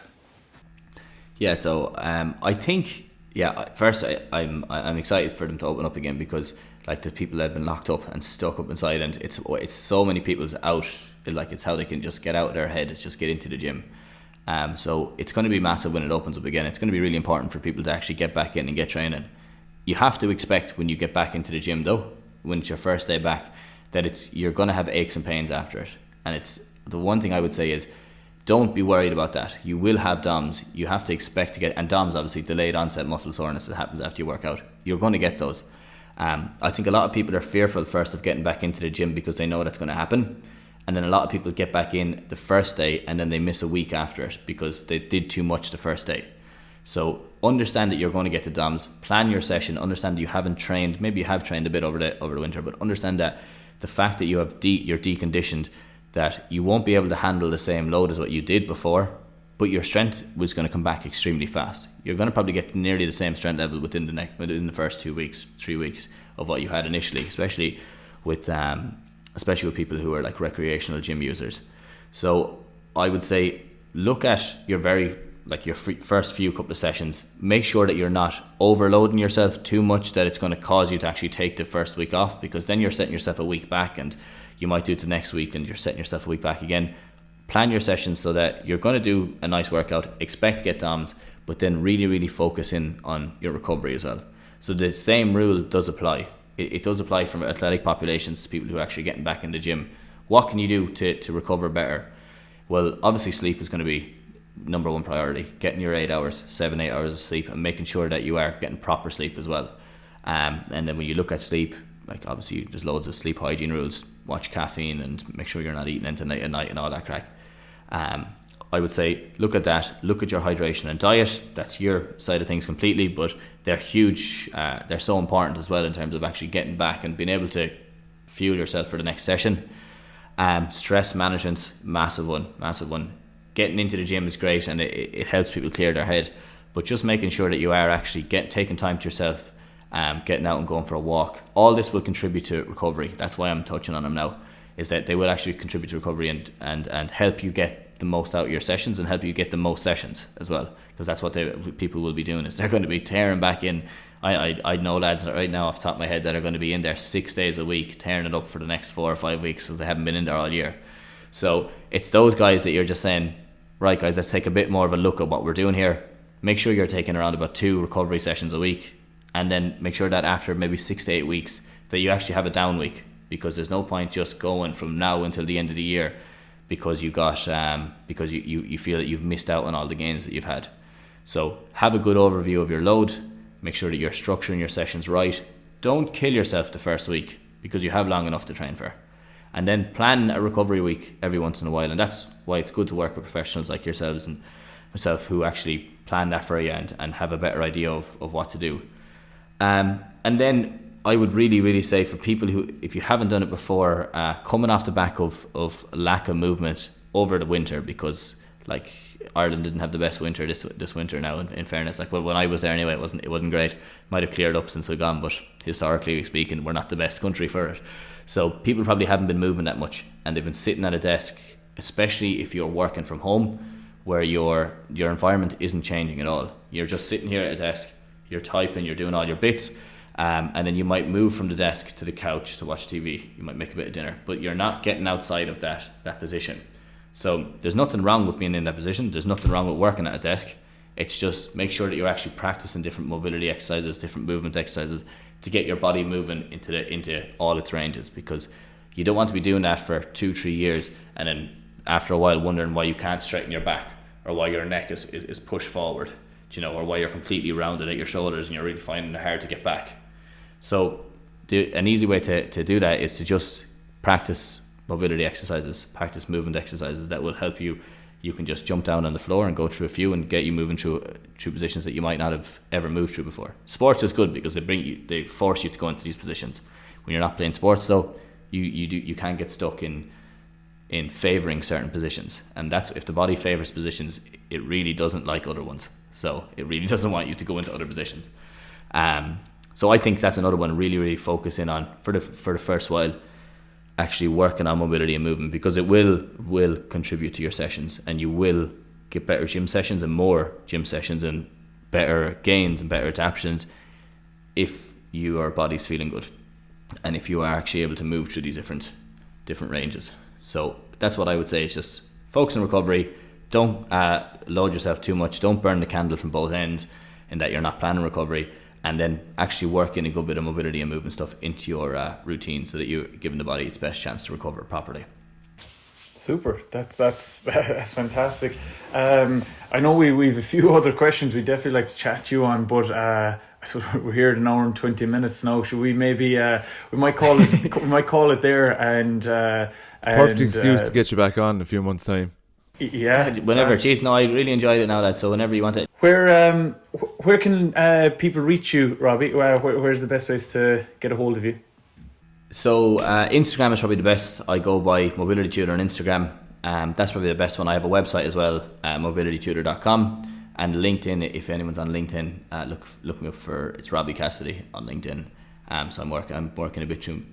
Yeah, so I think Yeah, first I'm excited for them to open up again, because like the people that have been locked up and stuck up inside, and it's so many people's out, like it's how they can just get out of their head, it's just get into the gym. So it's going to be massive when it opens up again. It's going to be really important for people to actually get back in and get training. You have to expect when you get back into the gym though, when it's your first day back, that you're going to have aches and pains after it. And it's the one thing I would say is, don't be worried about that. You will have DOMs. You have to expect to get, and DOMs obviously delayed onset muscle soreness that happens after you work out. You're going to get those. I think a lot of people are fearful first of getting back into the gym because they know that's going to happen. And then a lot of people get back in the first day and then they miss a week after it because they did too much the first day. So understand that you're going to get the DOMs. Plan your session. Understand that you haven't trained. Maybe you have trained a bit over the winter, but understand that the fact that you have you're deconditioned, that you won't be able to handle the same load as what you did before, but your strength was going to come back extremely fast. You're going to probably get nearly the same strength level within the first 2 weeks, 3 weeks of what you had initially, especially with people who are like recreational gym users. So I would say look at your first few couple of sessions. Make sure that you're not overloading yourself too much that it's going to cause you to actually take the first week off, because then you're setting yourself a week back, and you might do it the next week and you're setting yourself a week back again. Plan your sessions so that you're going to do a nice workout, expect to get DOMs, but then really, really focus in on your recovery as well. So the same rule does apply. It does apply from athletic populations to people who are actually getting back in the gym. What can you do to recover better? Well, obviously sleep is going to be number one priority. Getting your 8 hours, 7-8 hours of sleep, and making sure that you are getting proper sleep as well. And then when you look at sleep, like obviously there's loads of sleep hygiene rules. Watch caffeine and make sure you're not eating into night at night and all that crack. I would say look at that. Look at your hydration and diet. That's your side of things completely, but they're huge. They're so important as well in terms of actually getting back and being able to fuel yourself for the next session. Stress management, massive one. Getting into the gym is great and it helps people clear their head, but just making sure that you are actually taking time to yourself, getting out and going for a walk. All this will contribute to recovery. That's why I'm touching on them now, is that they will actually contribute to recovery and help you get the most out of your sessions and help you get the most sessions as well, because that's what people will be doing, is they're going to be tearing back in. I know lads right now off the top of my head that are going to be in there 6 days a week tearing it up for the next 4 or 5 weeks because they haven't been in there all year. So it's those guys that you're just saying, right guys, let's take a bit more of a look at what we're doing here. Make sure you're taking around about 2 recovery sessions a week, and then make sure that after maybe 6 to 8 weeks that you actually have a down week, because there's no point just going from now until the end of the year because you got because you feel that you've missed out on all the gains that you've had. So have a good overview of your load. Make sure that you're structuring your sessions right. Don't kill yourself the first week because you have long enough to train for. And then plan a recovery week every once in a while. And that's why it's good to work with professionals like yourselves and myself who actually plan that for you and have a better idea of what to do. And then I would really, really say for people who, if you haven't done it before, coming off the back of lack of movement over the winter, because like Ireland didn't have the best winter this winter now, in fairness. Like, well, when I was there anyway, it wasn't great. Might have cleared up since we've gone, but historically speaking, we're not the best country for it. So people probably haven't been moving that much, and they've been sitting at a desk, especially if you're working from home, where your environment isn't changing at all. You're just sitting here at a desk, you're typing, you're doing all your bits, and then you might move from the desk to the couch to watch TV. You might make a bit of dinner, but you're not getting outside of that position. So there's nothing wrong with being in that position. There's nothing wrong with working at a desk. It's just make sure that you're actually practicing different mobility exercises, different movement exercises to get your body moving into all its ranges, because you don't want to be doing that for 2-3 years and then after a while wondering why you can't straighten your back or why your neck is pushed forward, or why you're completely rounded at your shoulders and you're really finding it hard to get back. So an easy way to do that is to just practice mobility exercises, practice movement exercises that will help you. You can just jump down on the floor and go through a few and get you moving through positions that you might not have ever moved through before. Sports is good because they force you to go into these positions. When you're not playing sports though, you can get stuck in favouring certain positions, and that's if the body favours positions, it really doesn't like other ones. So it really doesn't want you to go into other positions. So I think that's another one really, really focus in on for the first while, actually working on mobility and movement, because it will contribute to your sessions and you will get better gym sessions and more gym sessions and better gains and better adaptations if your body's feeling good, and if you are actually able to move through these different ranges. So that's what I would say, is just focus on recovery. Don't load yourself too much. Don't burn the candle from both ends in that you're not planning recovery, and then actually work in a good bit of mobility and movement stuff into your routine, so that you're giving the body its best chance to recover properly. Super. That's fantastic. I know we've a few other questions we'd definitely like to chat to you on, but I suppose we're here at an hour and 20 minutes now. Should we maybe we might call it there, and perfect excuse to get you back on in a few months' time. Yeah, whenever. Jeez, no, I really enjoyed it now, lad. So whenever you want it. Where can people reach you, Robbie? Where's the best place to get a hold of you? So Instagram is probably the best. I go by Mobility Tutor on Instagram. That's probably the best one. I have a website as well, mobilitytutor.com, and LinkedIn. If anyone's on LinkedIn, look me up for, it's Robbie Cassidy on LinkedIn. So I'm working a bit through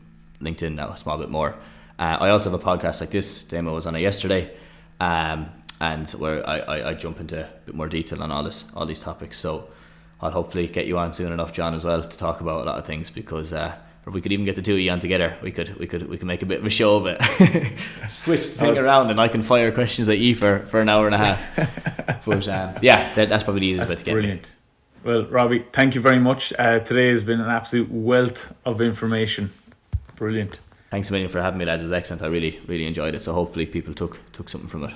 LinkedIn now, a small bit more. I also have a podcast like this. Demo was on it yesterday, and where I jump into a bit more detail on all these topics. So I'll hopefully get you on soon enough, John, as well, to talk about a lot of things, because or we could even get the two of you on together. We could make a bit of a show of it. Switch the thing around, and I can fire questions at you for an hour and a half. But that's probably the easiest way to get brilliant. Me. Well, Robbie, thank you very much. Today has been an absolute wealth of information. Brilliant. Thanks a million for having me, lads. It was excellent. I really, really enjoyed it. So hopefully people took something from it.